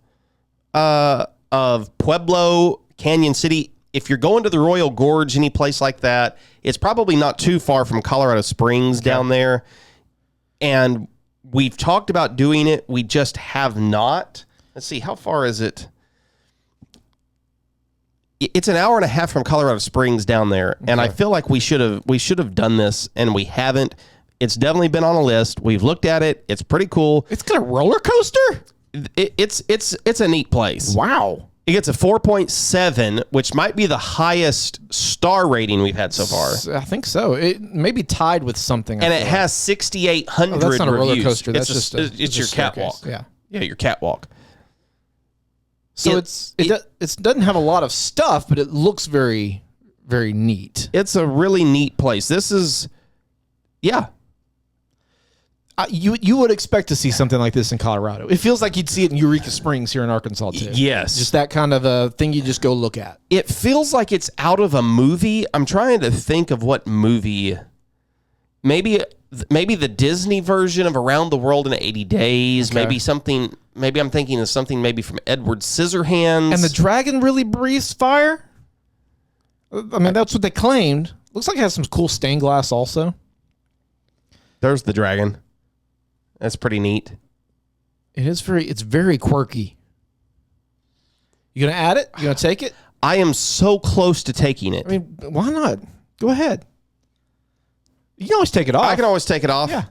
C: of Pueblo, Canyon City. If you're going to the Royal Gorge, any place like that, it's probably not too far from Colorado Springs down there. And we've talked about doing it. We just have not. Let's see, how far is it? It's an hour and a half from Colorado Springs down there. And I feel like we should have done this, and we haven't. It's definitely been on a list. We've looked at it. It's pretty cool.
B: It's got a roller coaster?
C: It's a neat place.
B: Wow.
C: It gets a 4.7, which might be the highest star rating we've had so far.
B: I think so. It may be tied with something.
C: And it has 6,800 reviews.
B: That's not a roller coaster. That's
C: it's your catwalk.
B: Yeah.
C: Yeah, your catwalk.
B: So it doesn't have a lot of stuff, but it looks very, very neat.
C: It's a really neat place. This is, yeah.
B: You would expect to see something like this in Colorado. It feels like you'd see it in Eureka Springs here in Arkansas, too.
C: Yes.
B: Just that kind of a thing you just go look at.
C: It feels like it's out of a movie. I'm trying to think of what movie. Maybe the Disney version of Around the World in 80 Days.
B: Okay.
C: Maybe I'm thinking of something maybe from Edward Scissorhands.
B: And the dragon really breathes fire? I mean, that's what they claimed. Looks like it has some cool stained glass also.
C: There's the dragon. That's pretty neat.
B: It's very quirky. You gonna add it? You gonna take it?
C: I am so close to taking it.
B: I mean, why not? Go ahead. You can always take it off.
C: I can always take it off.
B: Yeah.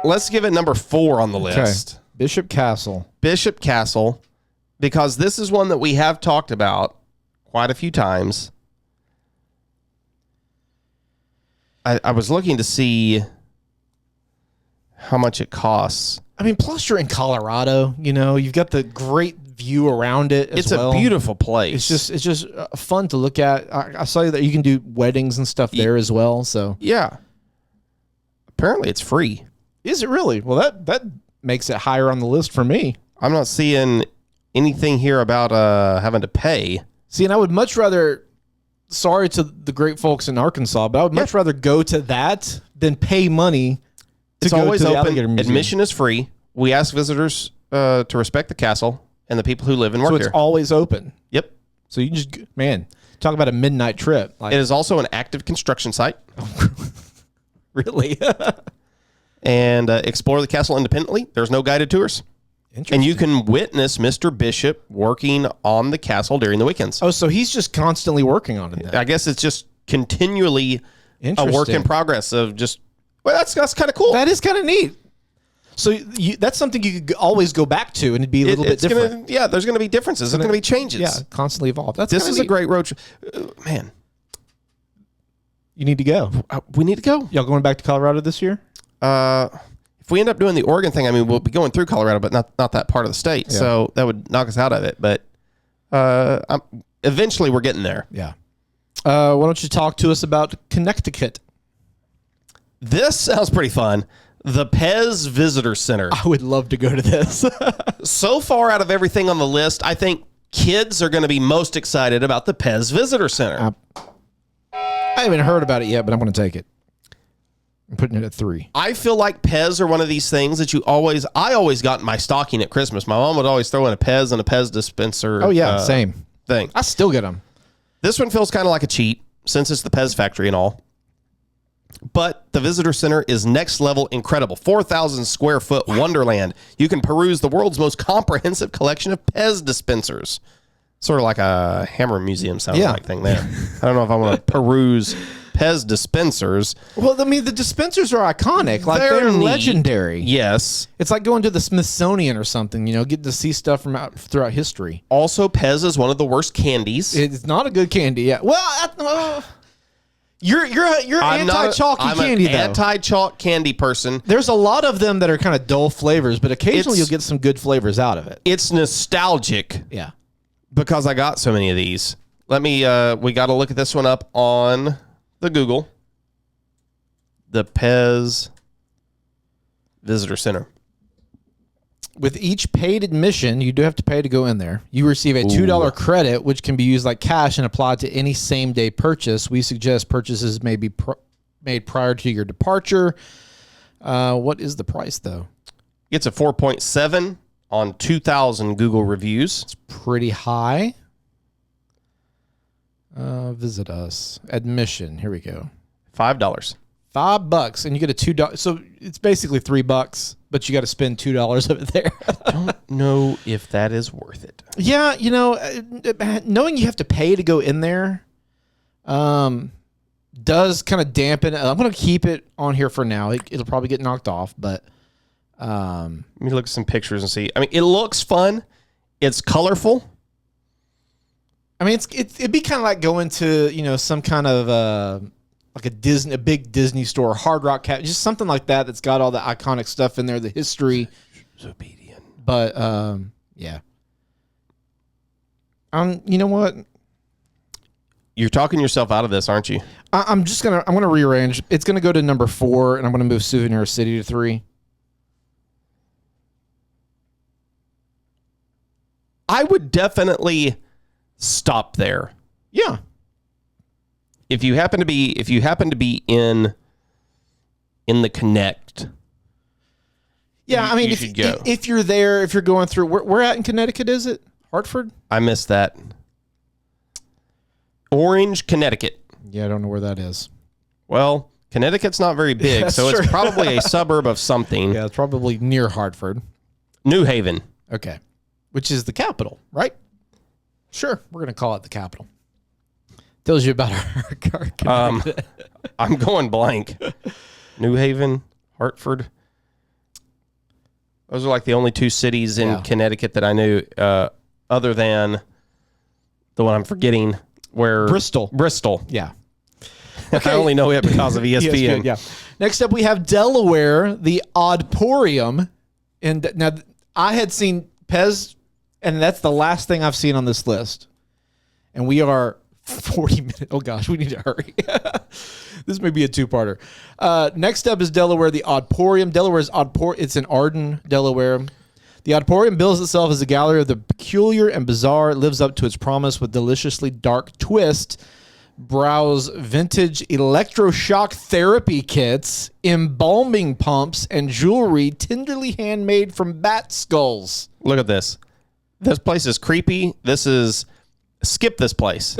C: Let's give it number 4 on the list.
B: Okay. Bishop Castle.
C: Bishop Castle, because this is one that we have talked about quite a few times. I was looking to see how much it costs.
B: I mean, plus you're in Colorado, you've got the great view around it as well.
C: It's a beautiful place.
B: It's just fun to look at. I saw that you can do weddings and stuff there as well. So
C: yeah. Apparently it's free.
B: Is it really? Well, that makes it higher on the list for me.
C: I'm not seeing anything here about having to pay.
B: See, and I would much rather. Sorry to the great folks in Arkansas, but I would much rather go to that than pay money.
C: It's
B: go
C: always
B: to the
C: open.
B: Alligator Museum.
C: Admission is free. We ask visitors to respect the castle and the people who live and work
B: So it's
C: here.
B: always open.
C: Yep.
B: So you can just, man, talk about a midnight trip. Like,
C: It is also an active construction site.
B: really?
C: And explore the castle independently. There's no guided tours. And you can witness Mr. Bishop working on the castle during the weekends.
B: Oh, so he's just constantly working on it then.
C: I guess it's just continually a
B: Interesting.
C: work in progress of just, well, that's kind of cool.
B: That is kind of neat. So that's something you could always go back to, and it'd be a little bit different.
C: There's going to be differences. There's going to be changes.
B: Yeah, constantly evolve.
C: This is a great road trip. Man,
B: you need to go.
C: we need to go.
B: Y'all going back to Colorado this year?
C: If we end up doing the Oregon thing, I mean, we'll be going through Colorado, but not that part of the state.
B: Yeah.
C: So that would knock us out of it. But eventually we're getting there.
B: Yeah. Why don't you talk to us about Connecticut?
C: This sounds pretty fun. The Pez Visitor Center.
B: I would love to go to this.
C: So far out of everything on the list, I think kids are going to be most excited about the Pez Visitor Center.
B: I haven't heard about it yet, but I'm going to take it. I'm putting it at 3.
C: I feel like Pez are one of these things that I always got in my stocking at Christmas. My mom would always throw in a Pez and a Pez dispenser.
B: Oh, yeah, same
C: thing.
B: I still get them.
C: This one feels kind of like a cheat since it's the Pez factory and all. But the visitor center is next level incredible. 4,000 square foot wonderland. You can peruse the world's most comprehensive collection of Pez dispensers. Sort of like a Hammer Museum sounding like thing there. I don't know if I want to peruse Pez dispensers.
B: Well, I mean, the dispensers are iconic. Like, they're
C: neat.
B: legendary.
C: Yes.
B: It's like going to the Smithsonian or something, getting to see stuff from throughout history.
C: Also, Pez is one of the worst candies.
B: It's not a good candy. Yeah. Well, you're anti-chalky candy, though.
C: I'm an anti-chalk candy person.
B: There's a lot of them that are kind of dull flavors, but occasionally you'll get some good flavors out of it.
C: It's nostalgic.
B: Yeah.
C: Because I got so many of these. We got to look at this one up on the Google. The Pez Visitor Center.
B: With each paid admission, you do have to pay to go in there. You receive a $2 credit, which can be used like cash and applied to any same-day purchase. We suggest purchases may be made prior to your departure. What is the price, though?
C: It's a 4.7 on 2,000 Google reviews.
B: It's pretty high. Visit us. Admission. Here we go.
C: $5.
B: $5, and you get a $2. So it's basically $3, but you got to spend $2 of it there.
C: I don't know if that is worth it.
B: Yeah, knowing you have to pay to go in there, does kind of dampen. I'm going to keep it on here for now. It'll probably get knocked off, but
C: let me look at some pictures and see. I mean, it looks fun. It's colorful.
B: I mean, it'd be kind of like going to some kind of like a big Disney store, Hard Rock Cafe, just something like that that's got all the iconic stuff in there, the history.
C: Obedient.
B: But yeah. You know what?
C: You're talking yourself out of this, aren't you?
B: I'm gonna rearrange. It's gonna go to number 4, and I'm gonna move Souvenir City to 3.
C: I would definitely stop there.
B: Yeah.
C: If you happen to be in the Connect.
B: Yeah, I mean,
C: you should go.
B: if you're there, if you're going through, where at in Connecticut is it? Hartford?
C: I missed that. Orange, Connecticut.
B: Yeah, I don't know where that is.
C: Well, Connecticut's not very big,
B: That's
C: so
B: true.
C: it's probably a suburb of something.
B: Yeah, it's probably near Hartford.
C: New Haven.
B: Okay. Which is the capital, right? Sure, we're going to call it the capital. Tells you about our
C: I'm going blank. New Haven, Hartford. Those are like the only 2 cities in Connecticut that I knew, other than the one I'm forgetting, where
B: Bristol.
C: Yeah.
B: Okay.
C: I only know it because of ESPN.
B: Yeah. Next up, we have Delaware, the Oddporium. And now I had seen Pez, and that's the last thing I've seen on this list. And we are 40 minutes. Oh, gosh, we need to hurry. This may be a 2-parter. Next up is Delaware, the Oddporium. Delaware's It's in Arden, Delaware. The The auditorium bills itself as a gallery of the peculiar and bizarre. It lives up to its promise with deliciously dark twist. Browse vintage electroshock therapy kits, embalming pumps, and jewelry tenderly handmade from bat skulls.
C: Look at this. This place is creepy. Skip this place.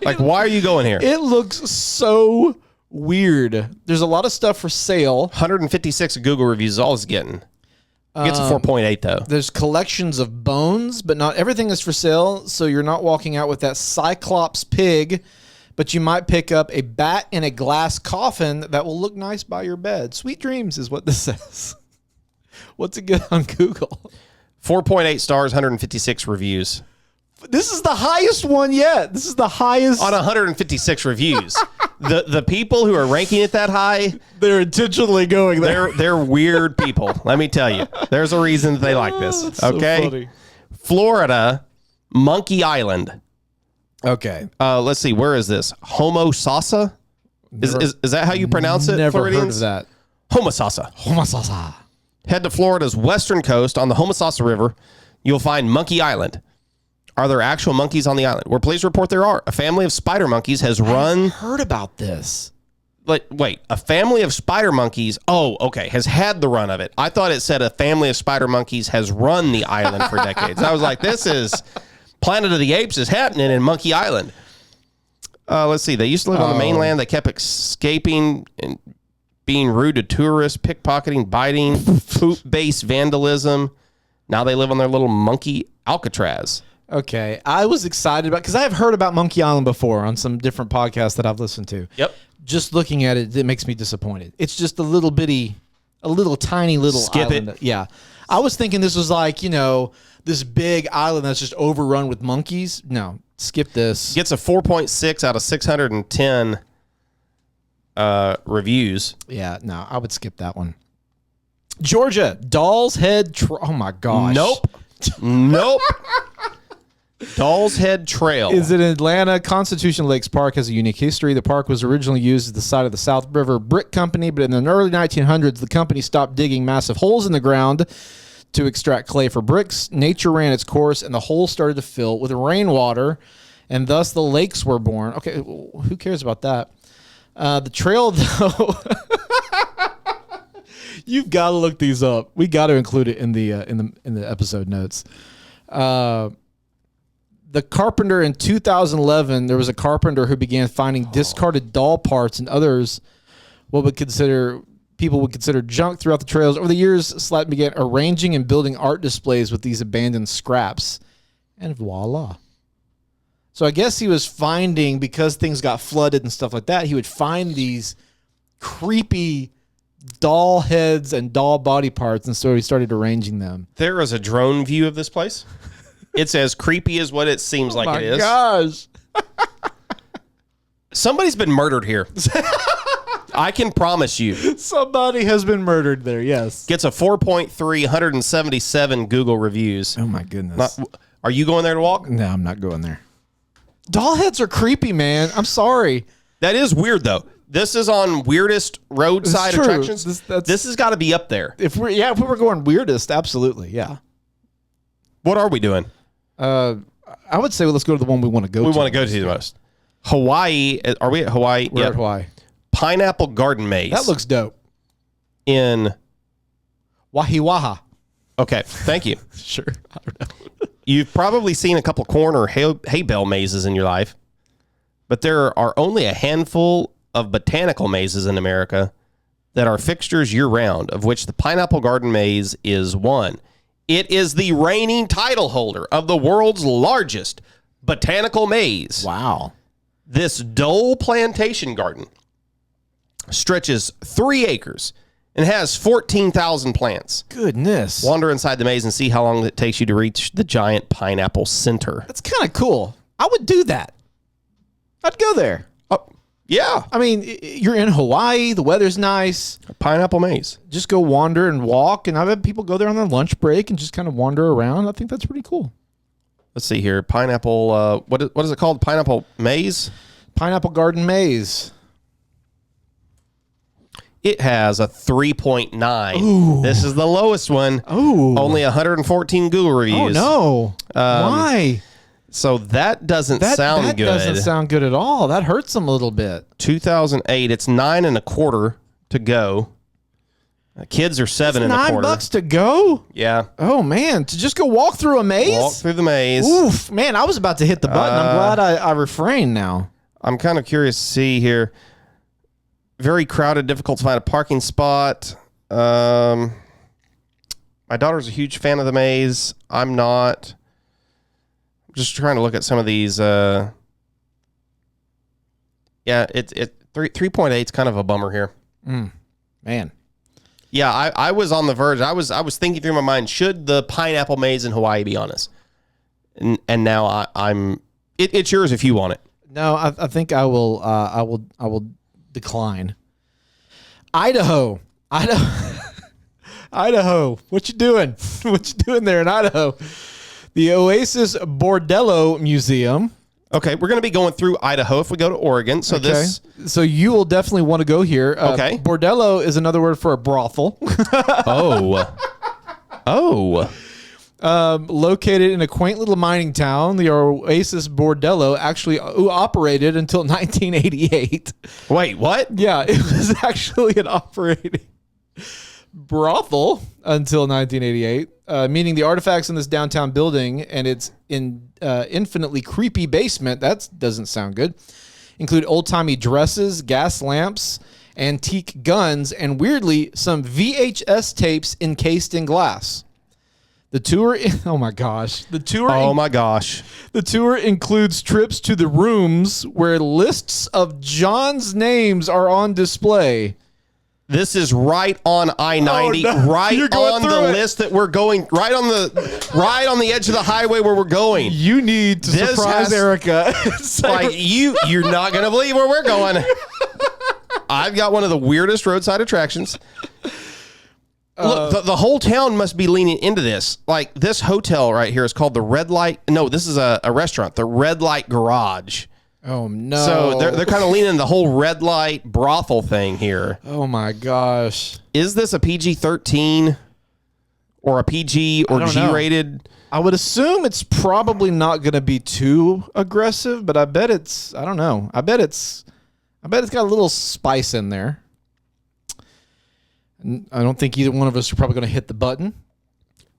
C: Like, why are you going here?
B: It looks so weird. There's a lot of stuff for sale.
C: 156 Google reviews is all it's getting. Gets a 4.8 though.
B: There's collections of bones, but not everything is for sale, so you're not walking out with that Cyclops pig, but you might pick up a bat in a glass coffin that will look nice by your bed. Sweet dreams is what this says. What's it get on Google?
C: 4.8 stars, 156 reviews.
B: This is the highest one yet. This is the highest.
C: On 156 reviews. The people who are ranking it that high,
B: they're intentionally going there.
C: They're weird people. Let me tell you. There's a reason that they like this. Okay.
B: So funny.
C: Florida, Monkey Island.
B: Okay.
C: Let's see. Where is this? Homosassa? Is that how you pronounce it?
B: Never
C: Floridians?
B: heard of that.
C: Homosassa.
B: Homosassa.
C: Head to Florida's western coast on the Homosassa River. You'll find Monkey Island. Are there actual monkeys on the island? We're pleased to report there are. A family of spider monkeys has run.
B: I've heard about this.
C: Wait, a family of spider monkeys. Oh, okay. Has had the run of it. I thought it said a family of spider monkeys has run the island for decades. I was like, this is Planet of the Apes is happening in Monkey Island. Let's see. They used to live on the mainland. They kept escaping and being rude to tourists, pickpocketing, biting, poop-based vandalism. Now they live on their little monkey Alcatraz.
B: Okay, I was excited about because I have heard about Monkey Island before on some different podcasts that I've listened to.
C: Yep.
B: Just looking at it, it makes me disappointed. It's just a little tiny little
C: Skip
B: island.
C: it.
B: Yeah. I was thinking this was like, this big island that's just overrun with monkeys. No, skip this.
C: Gets a 4.6 out of 610 reviews.
B: Yeah, no, I would skip that one. Georgia, Doll's Head. Oh my gosh.
C: Nope. Doll's Head Trail
B: is in Atlanta. Constitution Lakes Park has a unique history. The park was originally used as the site of the South River Brick Company, but in the early 1900s, the company stopped digging massive holes in the ground to extract clay for bricks. Nature ran its course, and the holes started to fill with rainwater, and thus the lakes were born. Okay, who cares about that? The trail, though, you've got to look these up. We got to include it in the episode notes. The carpenter in 2011, there was a carpenter who began finding discarded doll parts and others people would consider junk throughout the trails. Over the years, Slatton began arranging and building art displays with these abandoned scraps. And voila. So I guess he was finding, because things got flooded and stuff like that, he would find these creepy doll heads and doll body parts, and so he started arranging them.
C: There is a drone view of this place. It's as creepy as what it seems like it is.
B: Gosh.
C: Somebody's been murdered here. I can promise you.
B: Somebody has been murdered there, yes.
C: Gets a 4.3, 177 Google reviews.
B: Oh, my goodness.
C: Are you going there to walk?
B: No, I'm not going there. Doll heads are creepy, man. I'm sorry.
C: That is weird, though. This is on weirdest roadside attractions. This has got to be up there.
B: If we were going weirdest, absolutely, yeah.
C: What are we doing?
B: I would say let's go to the one we want to go to.
C: We want to go to the most. Hawaii. Are we at Hawaii?
B: We're at Hawaii.
C: Pineapple Garden Maze.
B: That looks dope.
C: In
B: Wahiwaha.
C: Okay, thank you.
B: Sure. I don't know.
C: You've probably seen a couple corner hay bale mazes in your life, but there are only a handful of botanical mazes in America that are fixtures year-round, of which the Pineapple Garden Maze is one. It is the reigning title holder of the world's largest botanical maze.
B: Wow.
C: This Dole Plantation Garden stretches 3 acres and has 14,000 plants.
B: Goodness.
C: Wander inside the maze and see how long it takes you to reach the giant pineapple center.
B: That's kind of cool. I would do that. I'd go there.
C: Yeah.
B: I mean, you're in Hawaii. The weather's nice.
C: A pineapple maze.
B: Just go wander and walk. And I've had people go there on their lunch break and just kind of wander around. I think that's pretty cool.
C: Let's see here. Pineapple, what is it called? Pineapple maze?
B: Pineapple Garden Maze.
C: It has a 3.9. This is the lowest one.
B: Ooh.
C: Only 114 Google reviews.
B: Oh, no. Why?
C: So that doesn't sound good.
B: That doesn't sound good at all. That hurts them a little bit.
C: 2008. It's 9.25 to go. Kids are 7.25.
B: $9 to go?
C: Yeah.
B: Oh, man. To just go walk through a maze?
C: Walk through the maze.
B: Oof. Man, I was about to hit the button. I'm glad I refrained now.
C: I'm kind of curious to see here. Very crowded, difficult to find a parking spot. My daughter's a huge fan of the maze. I'm not. I'm just trying to look at some of these. Yeah, it 3.8 is kind of a bummer here.
B: Man.
C: Yeah, I was on the verge. I was thinking through my mind, should the pineapple maze in Hawaii be on us? And now I'm. It's yours if you want it.
B: No, I think I will. I will decline. Idaho. Idaho. What you doing? What you doing there in Idaho? The Oasis Bordello Museum.
C: Okay, we're going to be going through Idaho if we go to Oregon. So
B: So you will definitely want to go here.
C: Okay.
B: Bordello is another word for a brothel.
C: Oh.
B: Located in a quaint little mining town, the Oasis Bordello actually operated until 1988.
C: Wait, what?
B: Yeah, it was actually an operating brothel until 1988, meaning the artifacts in this downtown building and its infinitely creepy basement, that doesn't sound good, include old-timey dresses, gas lamps, antique guns, and weirdly, some VHS tapes encased in glass. The tour, oh my gosh. The tour includes trips to the rooms where lists of John's names are on display.
C: This is right on I-90, right on the list that we're going, right on the edge of the highway where we're going.
B: You need to surprise Erica.
C: Like you're not going to believe where we're going. I've got one of the weirdest roadside attractions. Look, the whole town must be leaning into this. Like, this hotel right here is called the Red Light. No, this is a restaurant, the Red Light Garage.
B: Oh, no.
C: So they're kind of leaning the whole red light brothel thing here.
B: Oh, my gosh.
C: Is this a PG-13 or a PG or G-rated?
B: I would assume it's probably not going to be too aggressive, but I bet it's, I don't know. I bet it's got a little spice in there. I don't think either one of us are probably going to hit the button.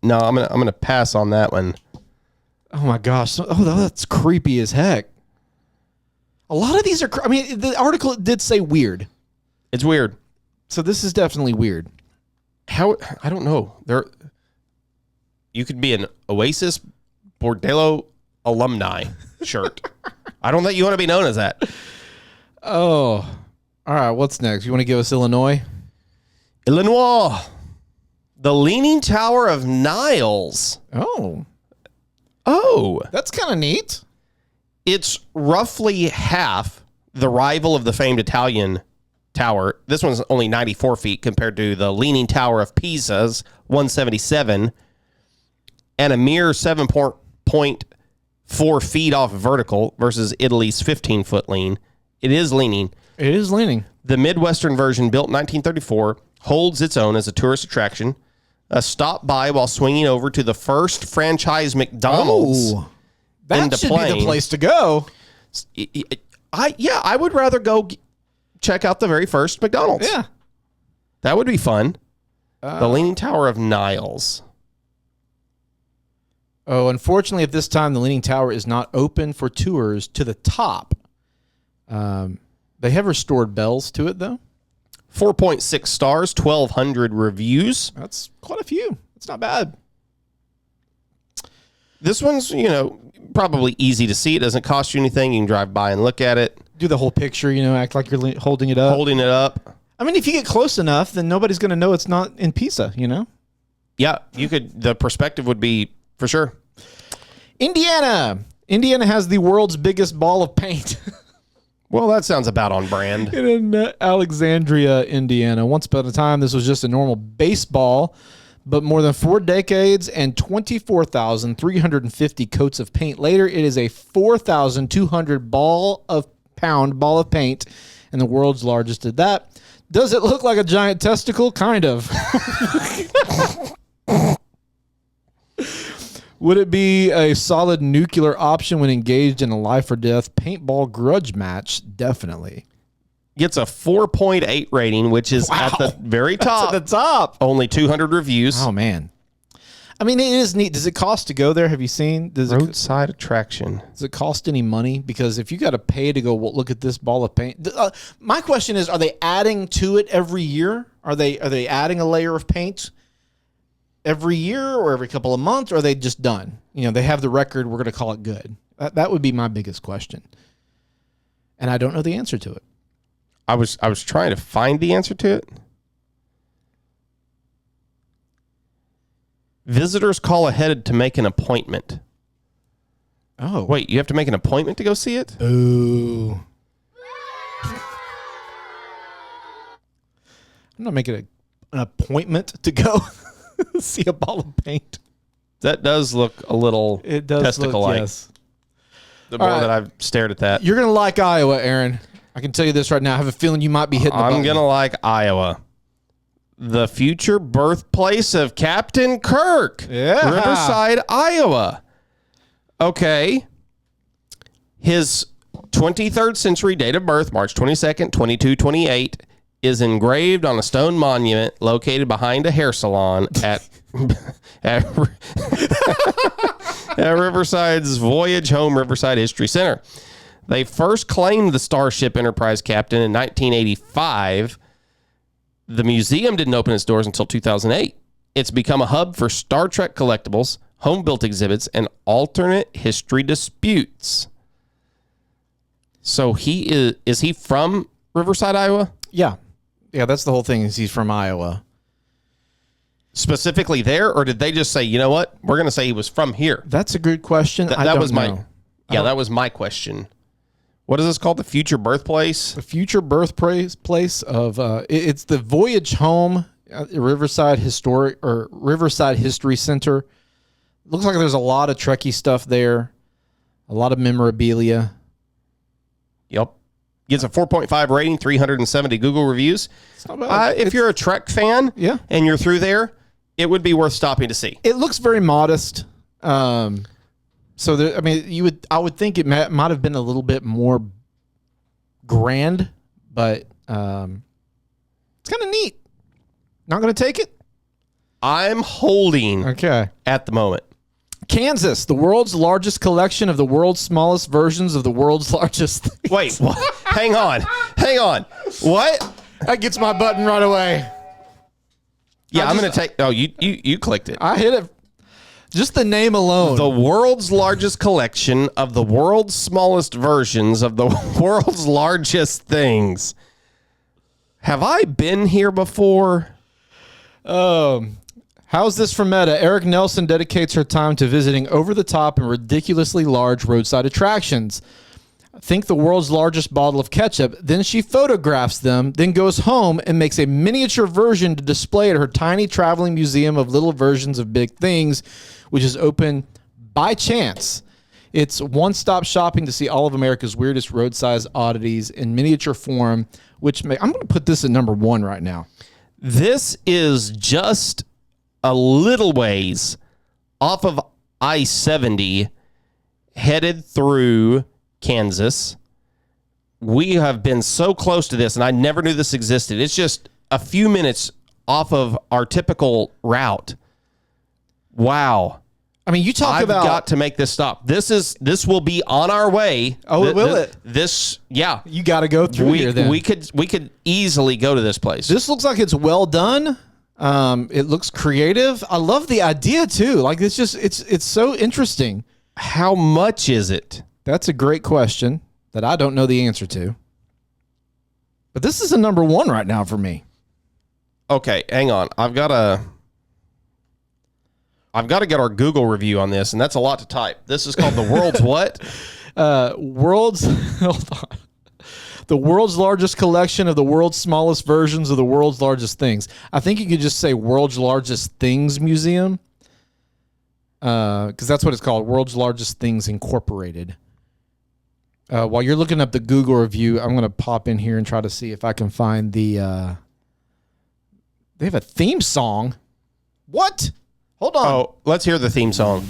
C: No, I'm gonna pass on that one.
B: Oh my gosh! Oh, that's creepy as heck. A lot of these are. I mean, the article did say weird.
C: It's weird.
B: So this is definitely weird.
C: How? I don't know. You could be an Oasis Bordello alumni shirt. I don't think you want to be known as that.
B: Oh, all right. What's next? You want to give us Illinois?
C: Illinois, the Leaning Tower of Niles.
B: Oh,
C: that's
B: kind of neat.
C: It's roughly half the rival of the famed Italian tower. This one's only 94 feet compared to the Leaning Tower of Pisa's 177, and a mere 7.4 feet off vertical versus Italy's 15-foot lean. It is leaning.
B: It is leaning.
C: The Midwestern version, built in 1934, holds its own as a tourist attraction. A stop by while swinging over to the first franchise McDonald's.
B: Oh, that should be the place to go.
C: I would rather go check out the very first McDonald's.
B: Yeah.
C: That would be fun. The Leaning Tower of Niles.
B: Oh, unfortunately, at this time, the Leaning Tower is not open for tours to the top. They have restored bells to it, though.
C: 4.6 stars, 1,200 reviews.
B: That's quite a few. It's not bad.
C: This one's, probably easy to see. It doesn't cost you anything. You can drive by and look at it.
B: Do the whole picture, act like you're holding it up.
C: Holding it up.
B: I mean, if you get close enough, then nobody's going to know it's not in Pisa,
C: Yeah, the perspective would be, for sure.
B: Indiana has the world's biggest ball of paint.
C: Well, that sounds about on brand.
B: In Alexandria, Indiana. Once upon a time, this was just a normal baseball, but more than 4 decades and 24,350 coats of paint later, it is a 4,200 pound ball of paint and the world's largest at that. Does it look like a giant testicle? Kind of. Would it be a solid nuclear option when engaged in a life or death paintball grudge match? Definitely.
C: Gets a 4.8 rating, which is at the very top.
B: That's at the top.
C: Only 200 reviews.
B: Oh, man. I mean, it is neat. Does it cost to go there? Have you seen?
C: Roadside attraction.
B: Does it cost any money? Because if you got to pay to go look at this ball of paint. My question is, are they adding to it every year? Are they adding a layer of paint every year or every couple of months, or are they just done? They have the record. We're going to call it good. That would be my biggest question. And I don't know the answer to it.
C: I was trying to find the answer to it. Visitors call ahead to make an appointment.
B: Oh.
C: Wait, you have to make an appointment to go see it?
B: Ooh. I'm not making an appointment to go see a ball of paint.
C: That does look a little testicle-like.
B: Yes.
C: The more that I've stared at that.
B: You're going to like Iowa, Aaron. I can tell you this right now. I have a feeling you might be hitting the button.
C: I'm going to like Iowa. The future birthplace of Captain Kirk.
B: Yeah.
C: Riverside, Iowa. Okay. His 23rd century date of birth, March 22nd, 2228, is engraved on a stone monument located behind a hair salon at Riverside's Voyage Home Riverside History Center. They first claimed the Starship Enterprise captain in 1985. The museum didn't open its doors until 2008. It's become a hub for Star Trek collectibles, home-built exhibits, and alternate history disputes. So he is he from Riverside, Iowa?
B: Yeah. Yeah, that's the whole thing is he's from Iowa.
C: Specifically there, or did they just say, you know what? We're going to say he was from here.
B: That's a good question.
C: That was my question. What is this called? The future birthplace?
B: The future birthplace of it's the Voyage Home Riverside History Center. Looks like there's a lot of Trekkie stuff there, a lot of memorabilia.
C: Yep. Gives a 4.5 rating, 370 Google reviews. If you're a Trek fan,
B: yeah,
C: and you're through there, it would be worth stopping to see.
B: It looks very modest. So there, I mean, I would think it might have been a little bit more grand, but it's kind of neat. Not going to take it?
C: I'm holding at the moment.
B: Kansas, the world's largest collection of the world's smallest versions of the world's largest things.
C: Wait, what? Hang on. What?
B: That gets my button right away.
C: Yeah, I'm going to take... Oh, you clicked it.
B: I hit it. Just the name alone.
C: The world's largest collection of the world's smallest versions of the world's largest things. Have I been here before?
B: How's this for meta? Eric Nelson dedicates her time to visiting over-the-top and ridiculously large roadside attractions. Think the world's largest bottle of ketchup. Then she photographs them, then goes home and makes a miniature version to display at her tiny traveling museum of little versions of big things, which is open by chance. It's one-stop shopping to see all of America's weirdest roadside oddities in miniature form, I'm going to put this at number 1 right now.
C: This is just a little ways off of I-70 headed through Kansas. We have been so close to this, and I never knew this existed. It's just a few minutes off of our typical route. Wow.
B: I mean, I've
C: got to make this stop. This will be on our way.
B: Oh, will it?
C: Yeah.
B: You got to go through here then.
C: We could easily go to this place.
B: This looks like it's well done. It looks creative. I love the idea too. Like it's so interesting.
C: How much is it?
B: That's a great question that I don't know the answer to. But this is a number 1 right now for me.
C: Okay, hang on. I've got to get our Google review on this, and that's a lot to type. This is called the world's what?
B: Hold on. The world's largest collection of the world's smallest versions of the world's largest things. I think you could just say world's largest things museum. Because that's what it's called. World's Largest Things Incorporated. While you're looking up the Google review, I'm going to pop in here and try to see if I can find the. They have a theme song. What? Hold on.
C: Oh, let's hear the theme song.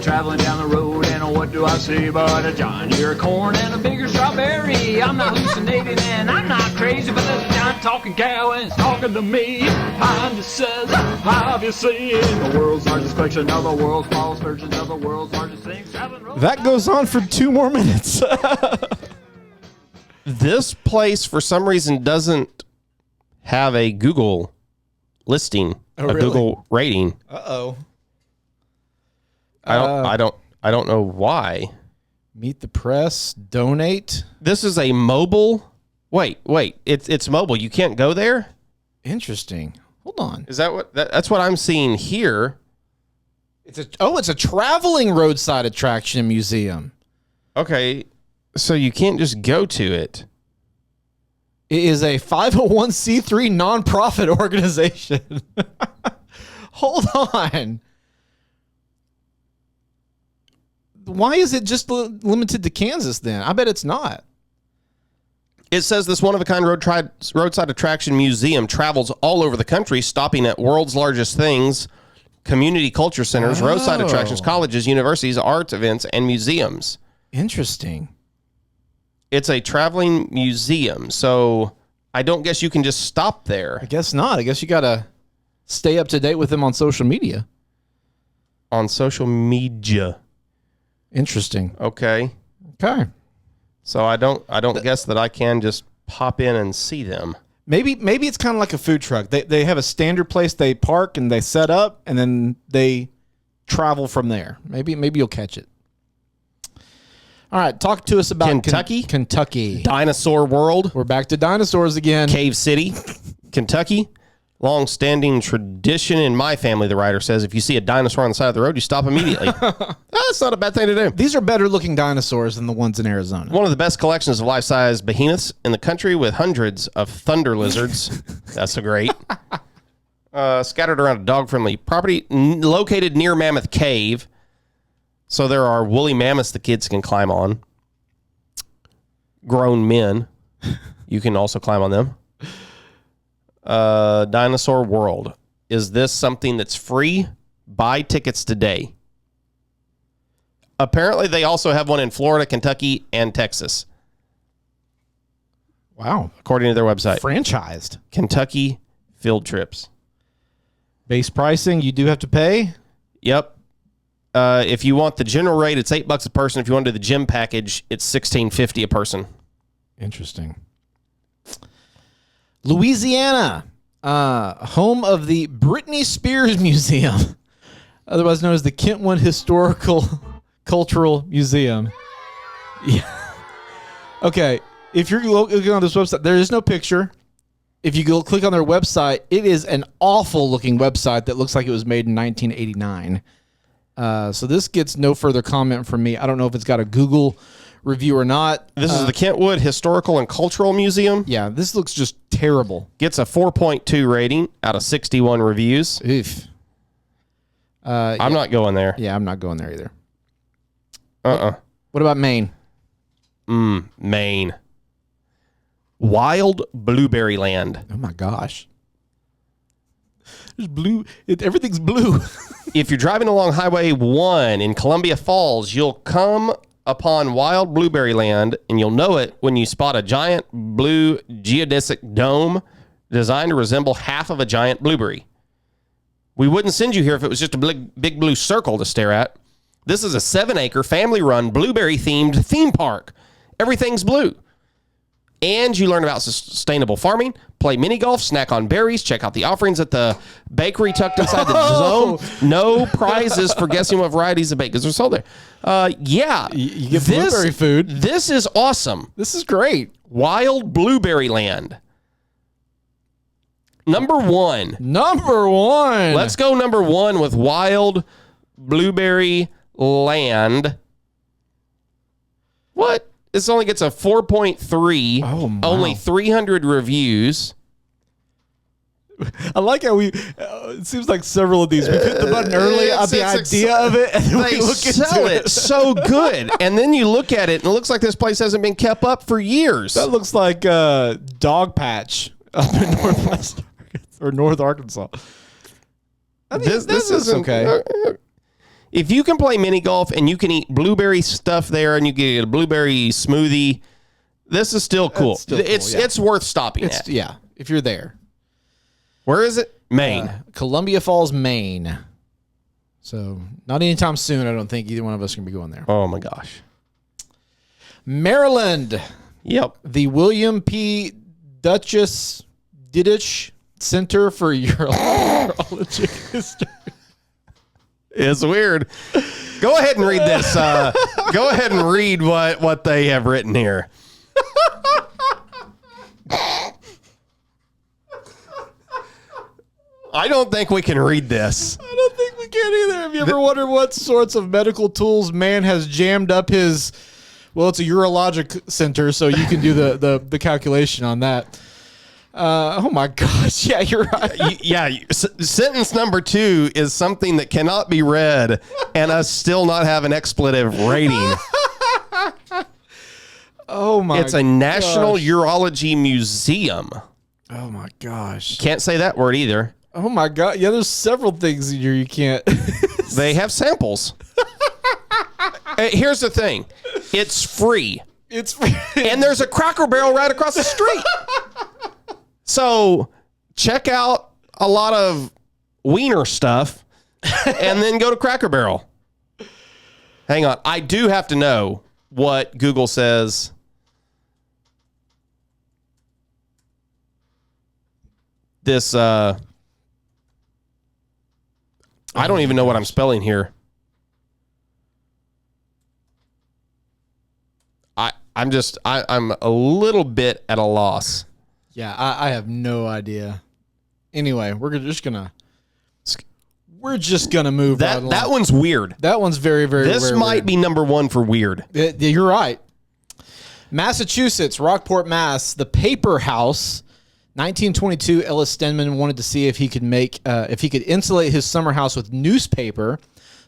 D: Traveling down the road, and what do I see but a giant ear of corn and a bigger strawberry? I'm not hallucinating and I'm not crazy, but there's a giant talking cow and it's talking to me. I just says, have you seen the world's largest collection of the world's smallest sturgeons of the world's largest things?
B: That goes on for 2 more minutes.
C: This place, for some reason, doesn't have a Google listing,
B: really?
C: Google rating.
B: Uh-oh.
C: I don't know why.
B: Meet the press, donate.
C: This is a mobile. Wait. It's mobile. You can't go there?
B: Interesting. Hold on.
C: Is that what that's what I'm seeing here?
B: It's a traveling roadside attraction museum.
C: Okay. So you can't just go to it.
B: It is a 501c3 nonprofit organization. Hold on. Why is it just limited to Kansas then? I bet it's not.
C: It says this one-of-a-kind roadside attraction museum travels all over the country, stopping at world's largest things, community culture centers, roadside attractions, colleges, universities, arts events, and museums.
B: Interesting.
C: It's a traveling museum, so I don't guess you can just stop there.
B: I guess not. I guess you got to stay up to date with them on social media.
C: On social media.
B: Interesting.
C: Okay. So I don't guess that I can just pop in and see them.
B: Maybe it's kind of like a food truck. They have a standard place they park and they set up, and then they travel from there. Maybe you'll catch it. All right, talk to us about
C: Kentucky.
B: Kentucky.
C: Dinosaur World.
B: We're back to dinosaurs again.
C: Cave City, Kentucky. Long-standing tradition in my family, the writer says, if you see a dinosaur on the side of the road, you stop immediately. That's not a bad thing to do.
B: These are better-looking dinosaurs than the ones in Arizona.
C: One of the best collections of life-size behemoths in the country with hundreds of thunder lizards. That's so great. Scattered around a dog-friendly property located near Mammoth Cave. So there are woolly mammoths the kids can climb on. Grown men. You can also climb on them. Dinosaur World. Is this something that's free? Buy tickets today. Apparently, they also have one in Florida, Kentucky, and Texas.
B: Wow.
C: According to their website.
B: Franchised.
C: Kentucky field trips.
B: Base pricing, you do have to pay?
C: Yep. If you want the general rate, it's $8 a person. If you want to do the gym package, it's $16.50 a person.
B: Interesting. Louisiana, home of the Britney Spears Museum, otherwise known as the Kentwood Historical Cultural Museum. Yeah. Okay, if you're looking on this website, there is no picture. If you go click on their website, it is an awful looking website that looks like it was made in 1989. So this gets no further comment from me. I don't know if it's got a Google review or not.
C: This is the Kentwood Historical and Cultural Museum.
B: Yeah, this looks just terrible.
C: Gets a 4.2 rating out of 61 reviews.
B: Oof.
C: I'm not going there.
B: Yeah, I'm not going there either. What about Maine?
C: Maine. Wild Blueberry Land.
B: Oh my gosh. There's blue. Everything's blue.
C: If you're driving along Highway 1 in Columbia Falls, you'll come upon Wild Blueberry Land, and you'll know it when you spot a giant blue geodesic dome designed to resemble half of a giant blueberry. We wouldn't send you here if it was just a big blue circle to stare at. This is a 7-acre, family-run, blueberry-themed theme park. Everything's blue. And you learn about sustainable farming, play mini golf, snack on berries, check out the offerings at the bakery tucked inside the zone. No prizes for guessing what varieties of baked are sold there. Yeah.
B: You get blueberry food.
C: This is awesome.
B: This is great.
C: Wild Blueberry Land. Number one.
B: Let's
C: go number one with Wild Blueberry Land. What This only gets a 4.3.
B: Oh, wow.
C: Only 300 reviews.
B: Oh, wow.
C: Only 300 reviews.
B: I like how it seems like several of these, we hit the button early on the idea of it, and then
C: They
B: we look
C: sell
B: into
C: it so good. And then you look at it, and it looks like this place hasn't been kept up for years.
B: That looks like Dog Patch up in Northwest Arkansas, or North Arkansas. I mean,
C: This is
B: okay.
C: If you can play mini golf and you can eat blueberry stuff there and you can get a blueberry smoothie, this is still cool. It's worth stopping at.
B: Yeah, if you're there.
C: Where is it? Maine.
B: Columbia Falls, Maine. So not anytime soon. I don't think either one of us can be going there.
C: Oh my gosh.
B: Maryland.
C: Yep.
B: The William P. Duchess Diddich Center for Urologic History.
C: It's weird. Go ahead and read this. Go ahead and read what they have written here. I don't think we can read this.
B: I don't think we can either. Have you ever wondered what sorts of medical tools man has jammed up his... Well, it's a urologic center, so you can do the calculation on that. Oh, my gosh. Yeah, you're right.
C: Sentence number 2 is something that cannot be read and us still not have an expletive rating.
B: Oh, my
C: It's a National Urology Museum.
B: Oh, my gosh.
C: Can't say that word either.
B: Oh, my God. Yeah, there's several things in here you can't...
C: They have samples. Here's the thing. It's free.
B: It's free.
C: And there's a Cracker Barrel right across the street. So check out a lot of wiener stuff and then go to Cracker Barrel. Hang on. I do have to know what Google says. This, I don't even know what I'm spelling here. I'm a little bit at a loss.
B: Yeah, I have no idea. Anyway, we're just gonna move right along.
C: That one's weird.
B: That one's very, very weird.
C: This might be number 1 for weird.
B: You're right. Massachusetts, Rockport, Mass. The Paper House. 1922. Ellis Stenman wanted to see if he could insulate his summer house with newspaper.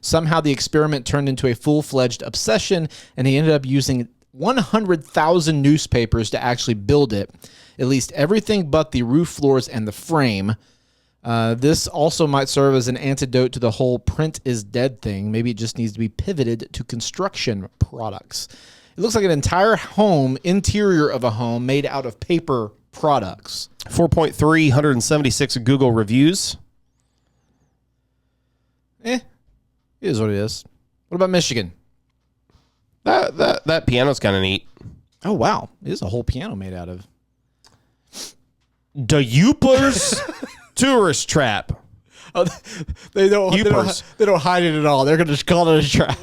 B: Somehow the experiment turned into a full-fledged obsession, and he ended up using 100,000 newspapers to actually build it. At least everything but the roof floors and the frame. This also might serve as an antidote to the whole print is dead thing. Maybe it just needs to be pivoted to construction products. It looks like an entire interior of a home made out of paper products.
C: 4.3, 176 Google reviews.
B: It is what it is. What about Michigan?
C: That piano's kind of neat.
B: Oh, wow. It is a whole piano made out of.
C: The Youpers Tourist Trap.
B: Oh, they don't hide it at all. They're going to just call it a trap.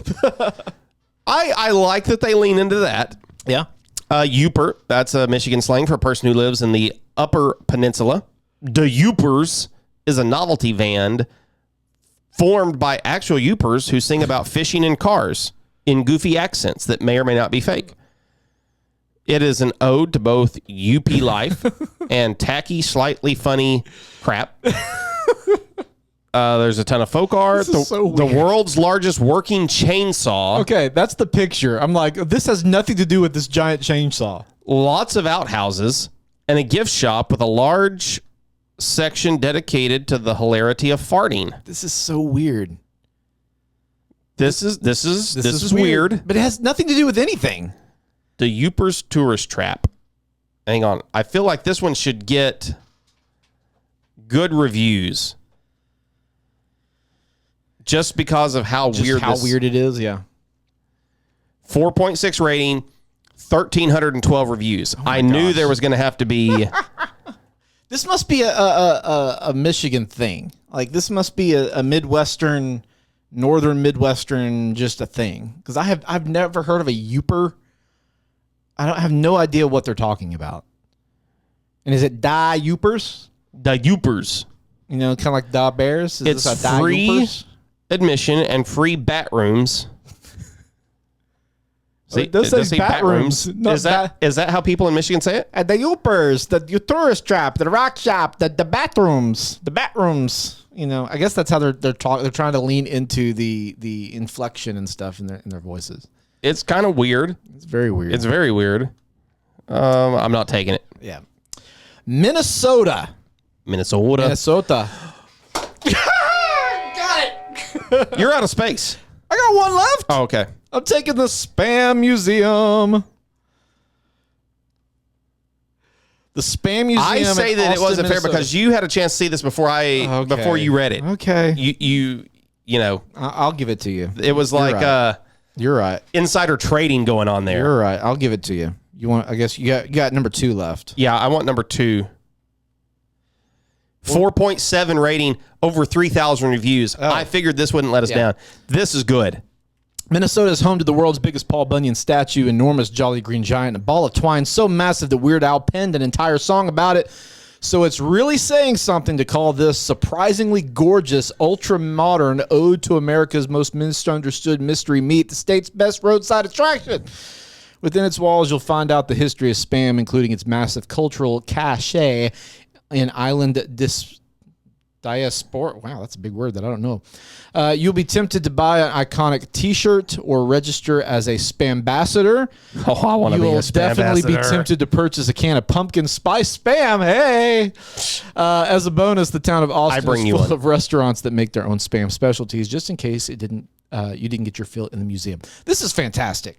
C: I like that they lean into that.
B: Yeah.
C: Youper, that's a Michigan slang for a person who lives in the Upper Peninsula. The Youpers is a novelty band formed by actual Youpers who sing about fishing in cars in goofy accents that may or may not be fake. It is an ode to both UP life and tacky, slightly funny crap. There's a ton of folk art. The world's largest working chainsaw.
B: Okay, that's the picture. I'm like, this has nothing to do with this giant chainsaw.
C: Lots of outhouses and a gift shop with a large section dedicated to the hilarity of farting.
B: This is so weird.
C: This is weird.
B: But it has nothing to do with anything.
C: The Youpers Tourist Trap. Hang on. I feel like this one should get good reviews. Just because of how weird
B: it is, yeah.
C: 4.6 rating, 1,312 reviews. I knew there was going to have to be...
B: This must be a Michigan thing. Like, this must be a Midwestern, northern Midwestern, just a thing. Because I've never heard of a Youper. I have no idea what they're talking about. And is it Die Youpers?
C: The Youpers.
B: You know, kind of like Da Bears?
C: It's free admission and free bat rooms. See,
B: it does say bat rooms.
C: Is that how people in Michigan say it?
B: The Yoopers, the tourist trap, the rock shop, the bathrooms, the bat rooms. You know, I guess that's how they're trying to lean into the inflection and stuff in their voices.
C: It's kind of weird.
B: It's very weird.
C: It's very weird. I'm not taking it.
B: Yeah. Minnesota.
C: Got it. You're out of space.
B: I got one left.
C: Oh, okay.
B: I'm taking the Spam Museum. The Spam Museum.
C: I say that
B: Austin,
C: it wasn't
B: Minnesota.
C: fair because you had a chance to see this before before you read it.
B: Okay.
C: You know.
B: I'll give it to you.
C: It was like
B: You're right.
C: Insider trading going on there.
B: You're right. I'll give it to you. You want? I guess you got number 2 left.
C: Yeah, I want number 2. 4.7 rating, over 3,000 reviews.
B: Oh.
C: I figured this wouldn't let us down. This is good.
B: Minnesota is home to the world's biggest Paul Bunyan statue, enormous Jolly Green Giant, a ball of twine so massive that Weird Al penned an entire song about it. So it's really saying something to call this surprisingly gorgeous, ultra-modern ode to America's most misunderstood mystery meat, the state's best roadside attraction. Within its walls, you'll find out the history of Spam, including its massive cultural cachet in island diaspora. Wow, that's a big word that I don't know. You'll be tempted to buy an iconic T-shirt or register as a Spambassador.
C: Oh, I want to be a
B: You'll definitely be
C: Spambassador.
B: tempted to purchase a can of pumpkin spice Spam. Hey! As a bonus, the town of Austin
C: bring
B: is
C: you
B: full
C: one.
B: of restaurants that make their own Spam specialties, just in case you didn't get your fill in the museum. This is fantastic.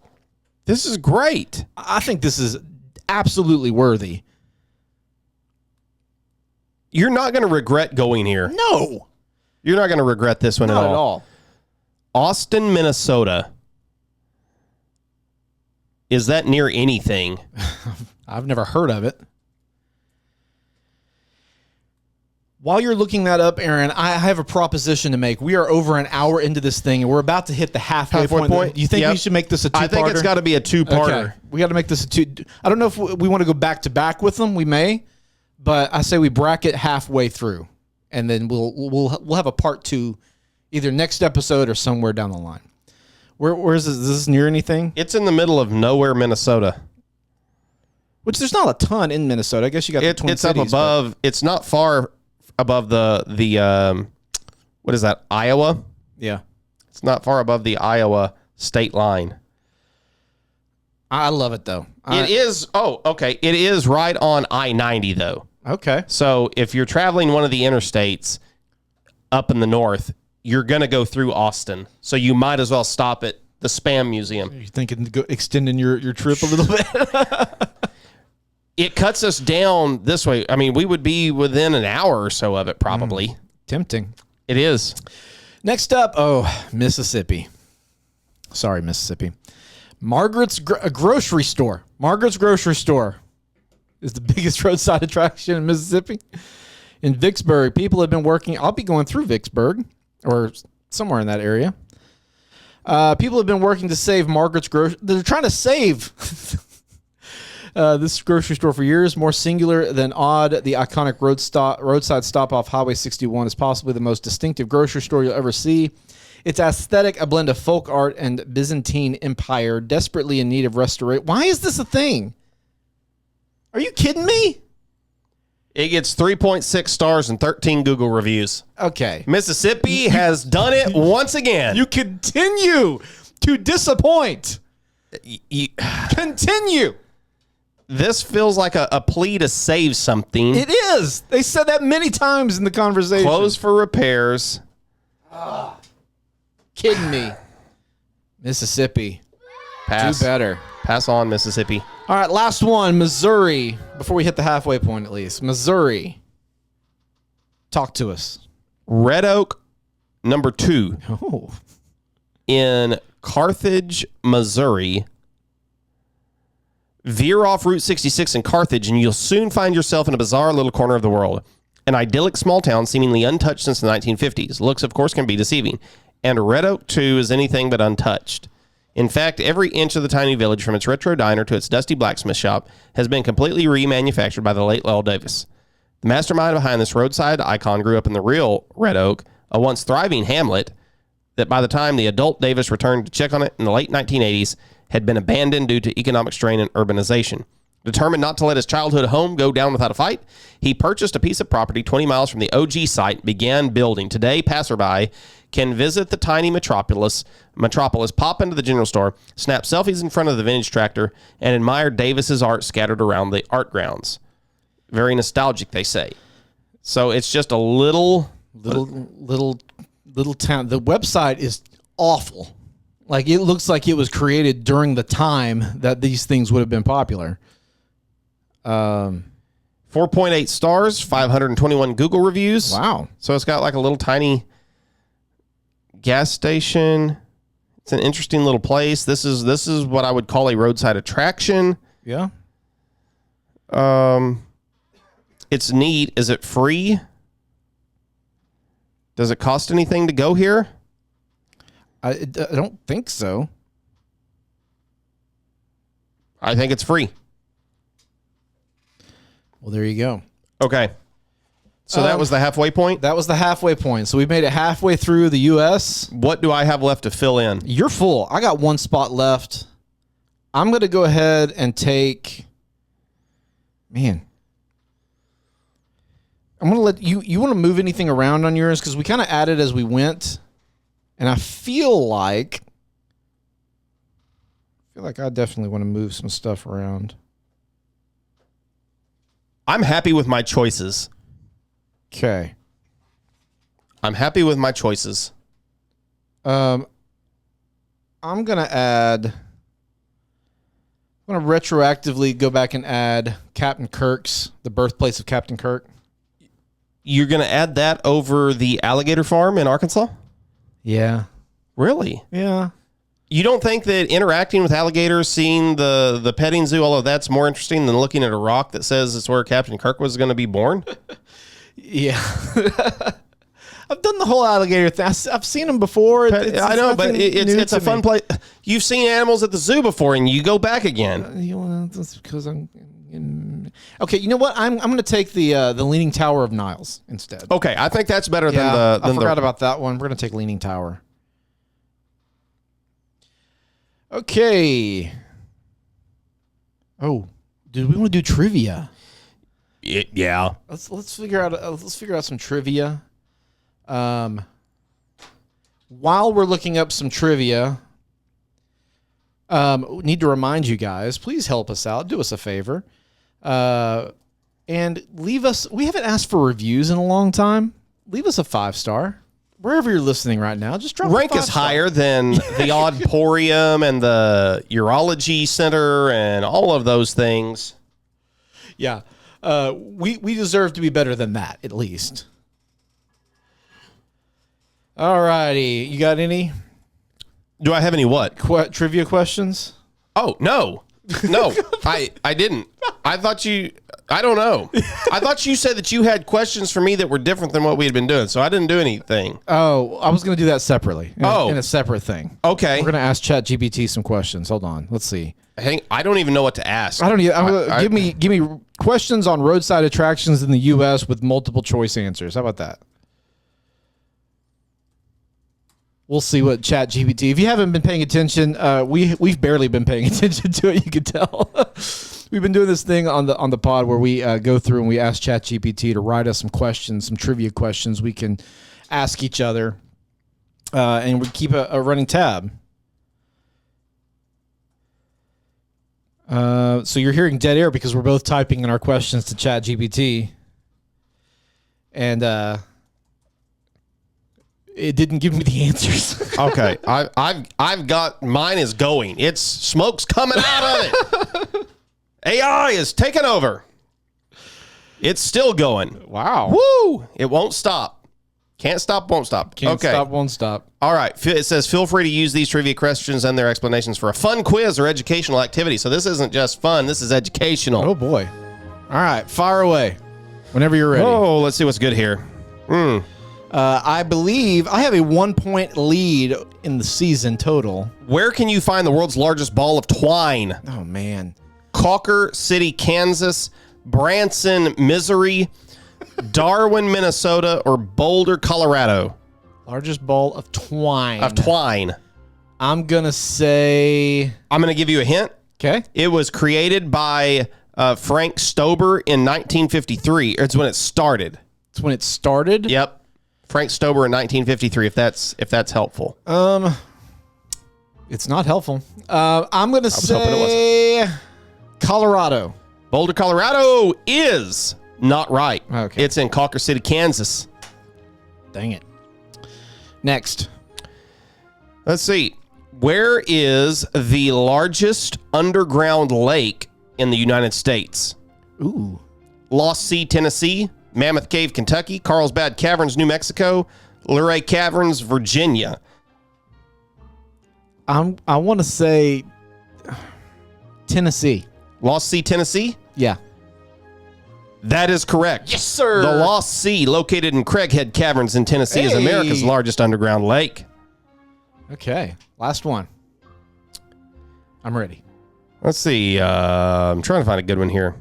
C: This is great.
B: I think this is absolutely worthy.
C: You're not going to regret going here.
B: No,
C: You're not going to regret this one
B: not
C: at
B: at
C: all.
B: all.
C: Austin, Minnesota. Is that near anything?
B: I've never heard of it. While you're looking that up, Aaron, I have a proposition to make. We are over an hour into this thing, and we're about to hit the halfway point. Do you think we should make this a two-parter?
C: I think it's got to be a two-parter.
B: Okay. We got to make this a two. I don't know if we want to go back to back with them. We may, but I say we bracket halfway through, and then we'll have a part 2, either next episode or somewhere down the line. Where is this? Is this near anything?
C: It's in the middle of nowhere, Minnesota.
B: Which there's not a ton in Minnesota. I guess you got the Twin
C: It's up
B: Cities,
C: above. It's not far above the what is that? Iowa.
B: but- yeah.
C: It's not far above the Iowa state line.
B: I love it though.
C: It is. Oh, okay. It is right on I-90 though.
B: Okay.
C: So if you're traveling one of the interstates up in the north, you're going to go through Austin. So you might as well stop at the Spam Museum.
B: You thinking to go extending your trip a little bit?
C: It cuts us down this way. I mean, we would be within an hour or so of it probably.
B: Tempting.
C: It is.
B: Next up, Mississippi. Sorry, Mississippi. Margaret's grocery store. Margaret's grocery store is the biggest roadside attraction in Mississippi. In Vicksburg, people have been working. I'll be going through Vicksburg or somewhere in that area. People have been working to save Margaret's grocery. They're trying to save this grocery store for years. More singular than odd, the iconic roadside stop off Highway 61 is possibly the most distinctive grocery store you'll ever see. It's aesthetic, a blend of folk art and Byzantine empire, desperately in need of restoration. Why is this a thing? Are you kidding me?
C: It gets 3.6 stars and 13 Google reviews.
B: Okay.
C: Mississippi has done it once again.
B: You continue to disappoint. Continue.
C: This feels like a plea to save something.
B: It is. They said that many times in the conversation.
C: Close for repairs.
B: Kidding me. Mississippi.
C: Pass.
B: Do better.
C: Pass on, Mississippi.
B: All right, last one. Missouri. Before we hit the halfway point, at least. Missouri. Talk to us.
C: Red Oak, number 2.
B: Oh.
C: In Carthage, Missouri. Veer off Route 66 in Carthage, and you'll soon find yourself in a bizarre little corner of the world. An idyllic small town seemingly untouched since the 1950s. Looks, of course, can be deceiving. And Red Oak, too, is anything but untouched. In fact, every inch of the tiny village, from its retro diner to its dusty blacksmith shop, has been completely remanufactured by the late Lowell Davis. The mastermind behind this roadside icon grew up in the real Red Oak, a once thriving hamlet that by the time the adult Davis returned to check on it in the late 1980s, had been abandoned due to economic strain and urbanization. Determined not to let his childhood home go down without a fight, he purchased a piece of property 20 miles from the OG site and began building. Today, passerby can visit the tiny metropolis, pop into the general store, snap selfies in front of the vintage tractor, and admire Davis's art scattered around the art grounds. Very nostalgic, they say. So it's just a little town. The website is awful.
B: Like, it looks like it was created during the time that these things would have been popular.
C: 4.8 stars, 521 Google reviews.
B: Wow.
C: So it's got like a little tiny gas station. It's an interesting little place. This is what I would call a roadside attraction.
B: Yeah.
C: It's neat. Is it free? Does it cost anything to go here?
B: I don't think so.
C: I think it's free.
B: Well, there you go.
C: Okay. So that was the halfway point?
B: That was the halfway point. So we've made it halfway through the U.S.
C: What do I have left to fill in?
B: You're full. I got one spot left. I'm going to go ahead and take... Man. I'm going to let you... You want to move anything around on yours? Because we kind of added as we went. And I feel like I definitely want to move some stuff around.
C: I'm happy with my choices.
B: Okay.
C: I'm happy with my choices.
B: I'm going to add... I'm going to retroactively go back and add Captain Kirk's, the birthplace of Captain Kirk.
C: You're going to add that over the alligator farm in Arkansas?
B: Yeah.
C: Really?
B: Yeah.
C: You don't think that interacting with alligators, seeing the petting zoo, all of that's more interesting than looking at a rock that says it's where Captain Kirk was going to be born?
B: Yeah. I've done the whole alligator thing. I've seen them before.
C: I know, but it's a fun place. You've seen animals at the zoo before, and you go back again.
B: That's because I'm... Okay, you know what? I'm going to take the Leaning Tower of Niles instead.
C: Okay, I think that's better than
B: I forgot about that one. We're going to take Leaning Tower. Okay. Oh, dude, we want to do trivia.
C: Yeah.
B: Let's figure out some trivia. While we're looking up some trivia, need to remind you guys, please help us out. Do us a favor. And leave us, we haven't asked for reviews in a long time. Leave us a 5-star. Wherever you're listening right now, just drop
C: rank us higher than the Oddporium and the Urology Center and all of those things.
B: Yeah. We deserve to be better than that, at least. All righty. You got any?
C: Do I have any what?
B: Trivia questions?
C: Oh, no. No, I didn't. I thought you... I don't know. I thought you said that you had questions for me that were different than what we had been doing, so I didn't do anything.
B: Oh, I was going to do that separately. In a separate thing.
C: Okay.
B: We're going to ask ChatGPT some questions. Hold on. Let's see.
C: I don't even know what to ask.
B: I don't even... Give me questions on roadside attractions in the U.S. with multiple choice answers. How about that? We'll see what ChatGPT. If you haven't been paying attention, we've barely been paying attention to it. You can tell. We've been doing this thing on the pod where we go through and we ask ChatGPT to write us some questions, some trivia questions we can ask each other, and we keep a running tab. So you're hearing dead air because we're both typing in our questions to ChatGPT, and it didn't give me the answers.
C: Okay, I've got mine is going. It's smoke's coming out of it. AI is taking over. It's still going.
B: Wow.
C: Woo! It won't stop. Can't stop, won't stop.
B: Can't stop, won't stop.
C: All right. It says, feel free to use these trivia questions and their explanations for a fun quiz or educational activity. So this isn't just fun. This is educational.
B: Oh, boy. All right. Fire away whenever you're ready.
C: Oh, let's see what's good here.
B: I believe I have a 1-point lead in the season total.
C: Where can you find the world's largest ball of twine?
B: Oh, man.
C: Cawker City, Kansas, Branson, Missouri, Darwin, Minnesota, or Boulder, Colorado?
B: Largest ball of twine. I'm going to say...
C: I'm going to give you a hint.
B: Okay.
C: It was created by Frank Stober in 1953. It's when it started.
B: It's when it started?
C: Yep. Frank Stober in 1953, if that's helpful.
B: It's not helpful. I'm going to
C: hoping it
B: say Colorado.
C: Boulder, Colorado is not right.
B: Okay.
C: It's in Cawker City, Kansas.
B: Dang it. Next.
C: Let's see. Where is the largest underground lake in the United States?
B: Ooh.
C: Lost Sea, Tennessee. Mammoth Cave, Kentucky. Carlsbad Caverns, New Mexico. Luray Caverns, Virginia.
B: I want to say Tennessee.
C: Lost Sea, Tennessee?
B: Yeah.
C: That is correct.
B: Yes, sir.
C: The Lost Sea, located in Craighead Caverns in Tennessee, is America's largest underground lake.
B: Okay. Last one. I'm ready.
C: Let's see. I'm trying to find a good one here.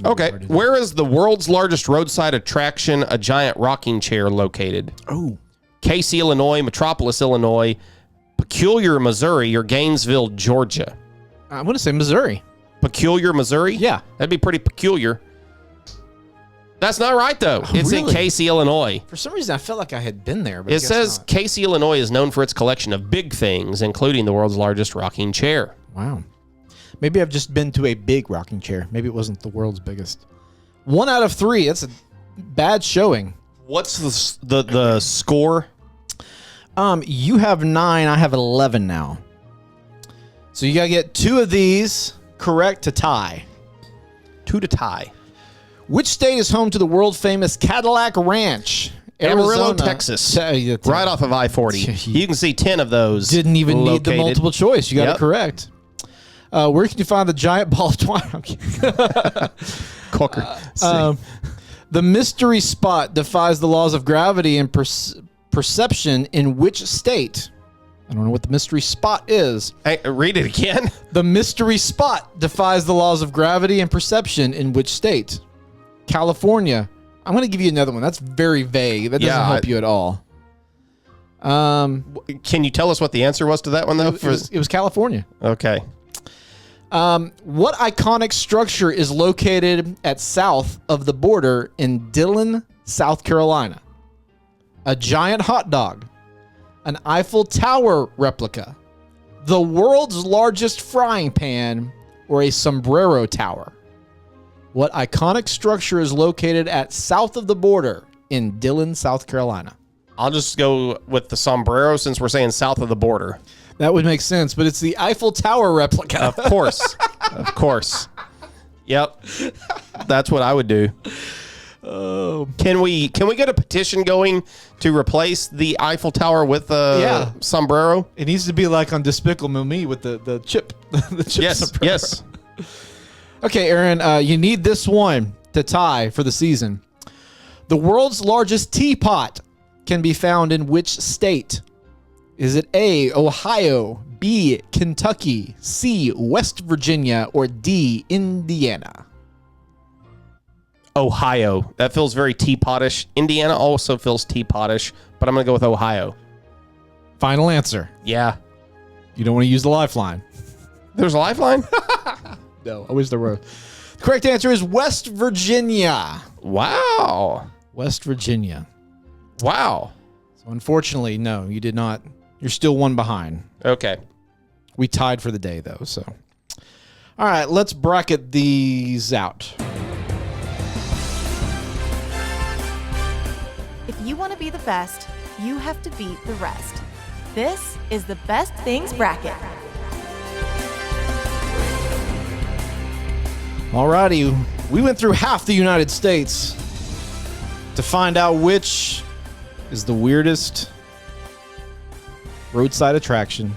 C: Okay. Where is the world's largest roadside attraction, a giant rocking chair, located?
B: Oh.
C: Casey, Illinois, Metropolis, Illinois, Peculiar, Missouri, or Gainesville, Georgia?
B: I'm going to say Missouri.
C: Peculiar, Missouri?
B: Yeah.
C: That'd be pretty peculiar. That's not right, though. It's in
B: really?
C: Casey, Illinois.
B: For some reason, I felt like I had been there. But I
C: It
B: guess
C: says
B: not.
C: Casey, Illinois is known for its collection of big things, including the world's largest rocking chair.
B: Wow. Maybe I've just been to a big rocking chair. Maybe it wasn't the world's biggest. 1 out of 3. That's a bad showing.
C: What's the score?
B: You have 9. I have 11 now. So you got to get 2 of these correct to tie.
C: 2 to tie.
B: Which state is home to the world famous Cadillac Ranch?
C: Amarillo, Texas. Right off of I-40. You can see 10 of those.
B: Didn't even need the multiple choice. You got
C: Yep.
B: it correct. Where can you find the giant ball of twine?
C: Cocker.
B: The mystery spot defies the laws of gravity and perception in which state? I don't know what the mystery spot is.
C: Hey, read it again.
B: The mystery spot defies the laws of gravity and perception in which state? California. I'm going to give you another one. That's very vague. That doesn't help you at all.
C: Can you tell us what the answer was to that one, though?
B: It was California.
C: Okay.
B: What iconic structure is located at south of the border in Dillon, South Carolina? A giant hot dog, an Eiffel Tower replica, the world's largest frying pan, or a sombrero tower? What iconic structure is located at south of the border in Dillon, South Carolina?
C: I'll just go with the sombrero since we're saying south of the border.
B: That would make sense, but it's the Eiffel Tower replica.
C: Of course. Of course. Yep. That's what I would do. Can we get a petition going to replace the Eiffel Tower with a sombrero?
B: It needs to be like on Despicable Me with the chip. The chip
C: Yes.
B: sombrero.
C: Yes.
B: Okay, Aaron, you need this one to tie for the season. The world's largest teapot can be found in which state? Is it A, Ohio, B, Kentucky, C, West Virginia, or D, Indiana?
C: Ohio. That feels very teapotish. Indiana also feels teapotish, but I'm going to go with Ohio.
B: Final answer.
C: Yeah.
B: You don't want to use the lifeline.
C: There's a lifeline?
B: No, I wish there were. The correct answer is West Virginia.
C: Wow.
B: West Virginia.
C: Wow.
B: So unfortunately, no, you did not. You're still 1 behind.
C: Okay.
B: We tied for the day, though, so. All right, let's bracket these out.
A: If you want to be the best, you have to beat the rest. This is the Best Things Bracket.
B: Alrighty, we went through half the United States to find out which is the weirdest roadside attraction.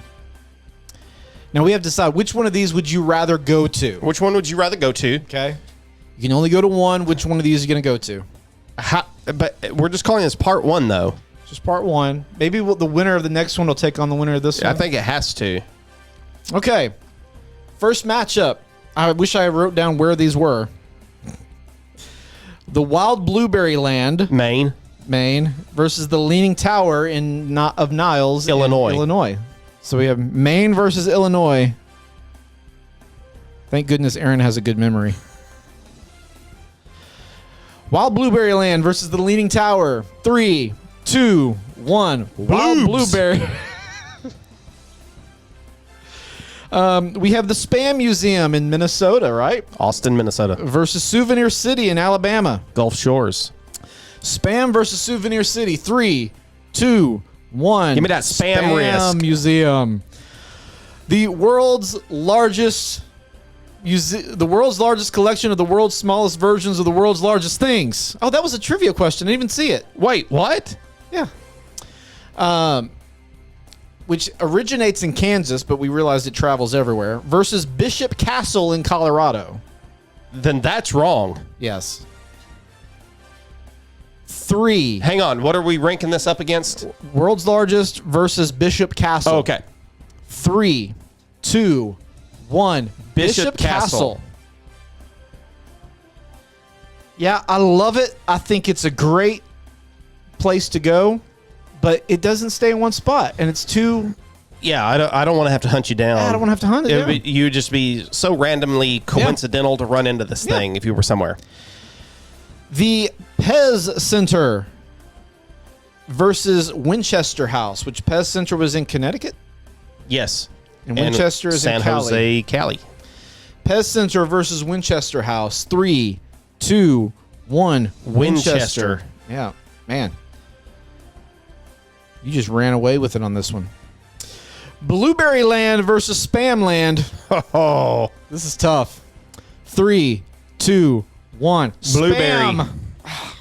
B: Now we have to decide which one of these would you rather go to.
C: Which one would you rather go to?
B: Okay. You can only go to one. Which one of these are you going to go to?
C: But we're just calling this part 1, though.
B: Just part 1. Maybe the winner of the next one will take on the winner of this one.
C: I think it has to.
B: Okay. First matchup. I wish I wrote down where these were. The Wild Blueberry Land,
C: Maine.
B: Maine, versus the Leaning Tower of Niles,
C: Illinois.
B: Illinois. So we have Maine versus Illinois. Thank goodness Aaron has a good memory. Wild Blueberry Land versus the Leaning Tower. 3, 2, 1. Wild Blueberry. We have the Spam Museum in Minnesota, right?
C: Austin, Minnesota.
B: Versus Souvenir City in Alabama.
C: Gulf Shores.
B: Spam versus Souvenir City. 3, 2, 1.
C: Give me that Spam risk.
B: Museum. The world's largest collection of the world's smallest versions of the world's largest things. Oh, that was a trivia question. I didn't even see it.
C: Wait, what?
B: Yeah. Which originates in Kansas, but we realized it travels everywhere. Versus Bishop Castle in Colorado.
C: Then that's wrong.
B: Yes. 3.
C: Hang on. What are we ranking this up against?
B: World's largest versus Bishop Castle.
C: Oh, okay.
B: 3, 2, 1.
C: Bishop Castle.
B: Yeah, I love it. I think it's a great place to go, but it doesn't stay in one spot, and it's too.
C: Yeah, I don't want to have to hunt you down.
B: I don't want to have to hunt it down.
C: You would just be so randomly coincidental to run into this thing if you were somewhere.
B: The Pez Center versus Winchester House, which Pez Center was in Connecticut.
C: Yes.
B: And Winchester is
C: San
B: in Cali.
C: Jose, Cali.
B: Pez Center versus Winchester House. 3, 2, 1. Winchester. Yeah, man. You just ran away with it on this one. Blueberry Land versus Spam Land.
C: Oh,
B: this is tough. 3, 2, 1.
C: Blueberry.
B: Spam.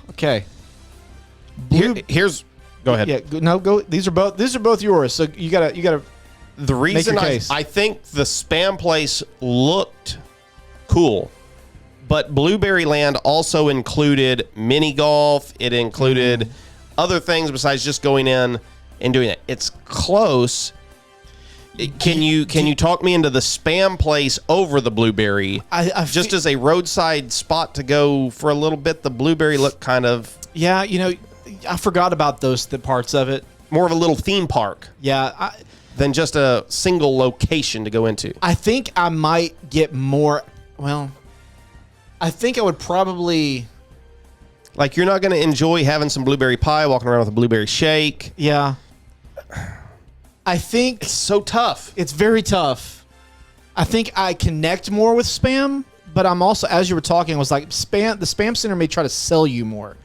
B: Okay.
C: Here's. Go ahead.
B: Yeah. No. Go. These are both yours. So you gotta.
C: The reason I think the Spam place looked cool, but Blueberry Land also included mini golf. It included other things besides just going in and doing it. It's close. Can you talk me into the Spam place over the Blueberry? Just as a roadside spot to go for a little bit, the Blueberry looked kind of...
B: Yeah, I forgot about those parts of it.
C: More of a little theme park.
B: Yeah.
C: Than just a single location to go into.
B: I think I might get more... Well, I think I would probably...
C: Like, you're not going to enjoy having some blueberry pie, walking around with a blueberry shake.
B: Yeah. I think...
C: It's so tough.
B: It's very tough. I think I connect more with Spam, but I'm also, as you were talking, I was like, the Spam Center may try to sell you more.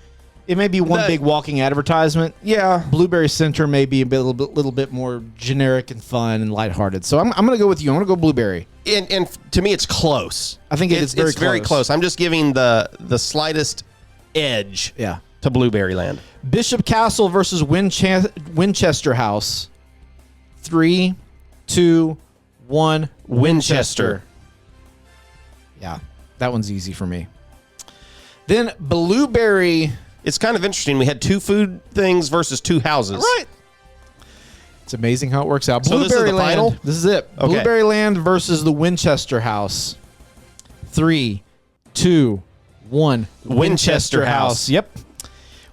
B: It may be one big walking advertisement.
C: Yeah.
B: Blueberry Center may be a little bit more generic and fun and lighthearted. So I'm going to go with you. I'm going to go Blueberry.
C: And to me, it's close.
B: I think it's
C: very close. I'm just giving the slightest edge to Blueberry Land.
B: Bishop Castle versus Winchester House. 3, 2, 1. Winchester. Yeah, that one's easy for me. Then Blueberry.
C: It's kind of interesting. We had 2 food things versus 2 houses.
B: Right. It's amazing how it works out.
C: So
B: Blueberry
C: this is the
B: Land.
C: final?
B: This is it.
C: Okay.
B: Blueberry Land versus the Winchester House. 3, 2, 1.
C: Winchester House.
B: Yep.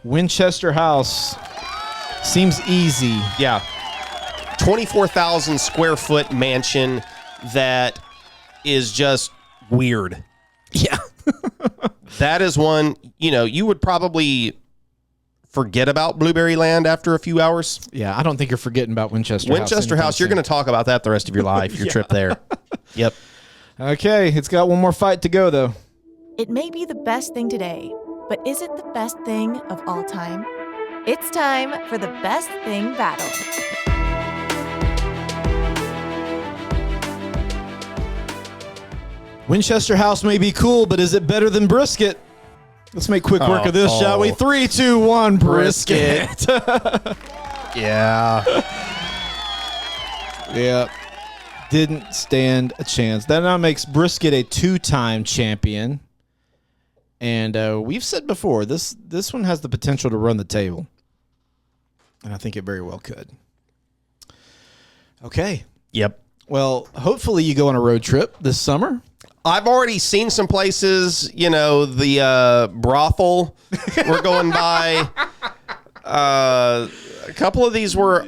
B: Winchester House. Seems easy.
C: Yeah. 24,000 square foot mansion that is just weird.
B: Yeah.
C: That is one, you would probably forget about Blueberry Land after a few hours.
B: Yeah, I don't think you're forgetting about Winchester House.
C: Winchester House, you're going to talk about that the rest of your life, your trip there. Yep.
B: Okay, it's got one more fight to go, though.
A: It may be the best thing today, but is it the best thing of all time? It's time for the best thing battle.
B: Winchester House may be cool, but is it better than brisket? Let's make quick work of this, shall we? 3, 2, 1, brisket.
C: Yeah.
B: Yeah. Didn't stand a chance. That now makes brisket a 2-time champion. And we've said before, this one has the potential to run the table. And I think it very well could. Okay.
C: Yep.
B: Well, hopefully you go on a road trip this summer.
C: I've already seen some places, the brothel we're going by. A couple of these were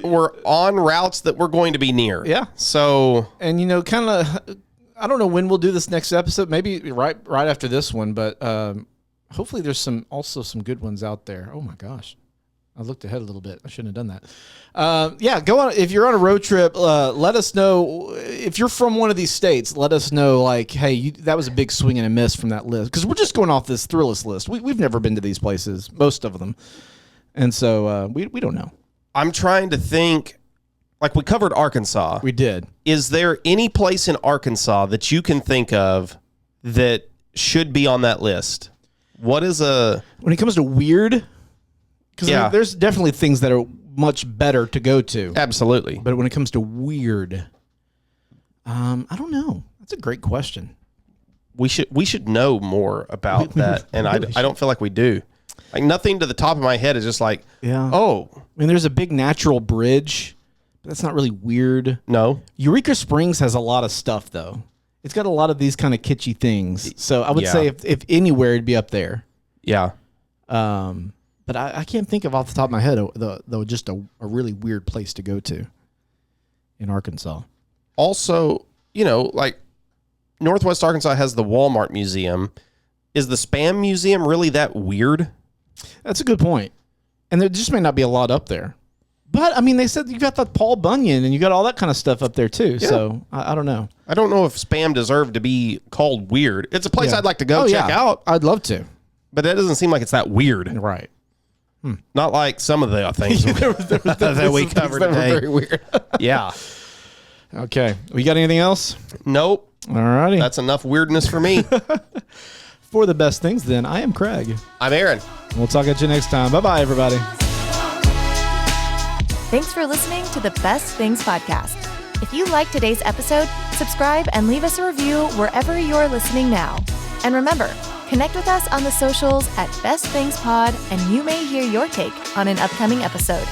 C: on routes that we're going to be near.
B: Yeah.
C: So,
B: and kind of, I don't know when we'll do this next episode. Maybe right after this one, but hopefully there's also some good ones out there. Oh my gosh, I looked ahead a little bit. I shouldn't have done that. Yeah, go on. If you're on a road trip, let us know. If you're from one of these states, let us know, like, hey, that was a big swing and a miss from that list. Because we're just going off this Thrillist list. We've never been to these places, most of them. And so we don't know.
C: I'm trying to think, like we covered Arkansas.
B: We did.
C: Is there any place in Arkansas that you can think of that should be on that list? When
B: it comes to weird, because there's definitely things that are much better to go to.
C: Absolutely.
B: But when it comes to weird, I don't know. That's a great question.
C: We should know more about that, and I don't feel like we do. Like, nothing to the top of my head is just like, oh.
B: I mean, there's a big natural bridge, but that's not really weird.
C: No.
B: Eureka Springs has a lot of stuff, though. It's got a lot of these kind of kitschy things. So I would say if anywhere, it'd be up there.
C: Yeah.
B: But I can't think of off the top of my head, though, just a really weird place to go to in Arkansas.
C: Also, like Northwest Arkansas has the Walmart Museum. Is the Spam Museum really that weird?
B: That's a good point. And there just may not be a lot up there. But, I mean, they said you got the Paul Bunyan and you got all that kind of stuff up there, too. Yeah. So, I don't know.
C: I don't know if Spam deserved to be called weird. It's a place I'd like to go check out.
B: I'd love to.
C: But that doesn't seem like it's that weird.
B: Right.
C: Not like some of the things that we covered today.
B: Were very weird.
C: Yeah.
B: Okay. We got anything else?
C: Nope.
B: All righty.
C: That's enough weirdness for me.
B: For the best things, then, I am Craig.
C: I'm Aaron.
B: We'll talk at you next time. Bye-bye, everybody.
A: Thanks for listening to the Best Things Podcast. If you liked today's episode, subscribe and leave us a review wherever you're listening now. And remember, connect with us on the socials at Best Things Pod, and you may hear your take on an upcoming episode.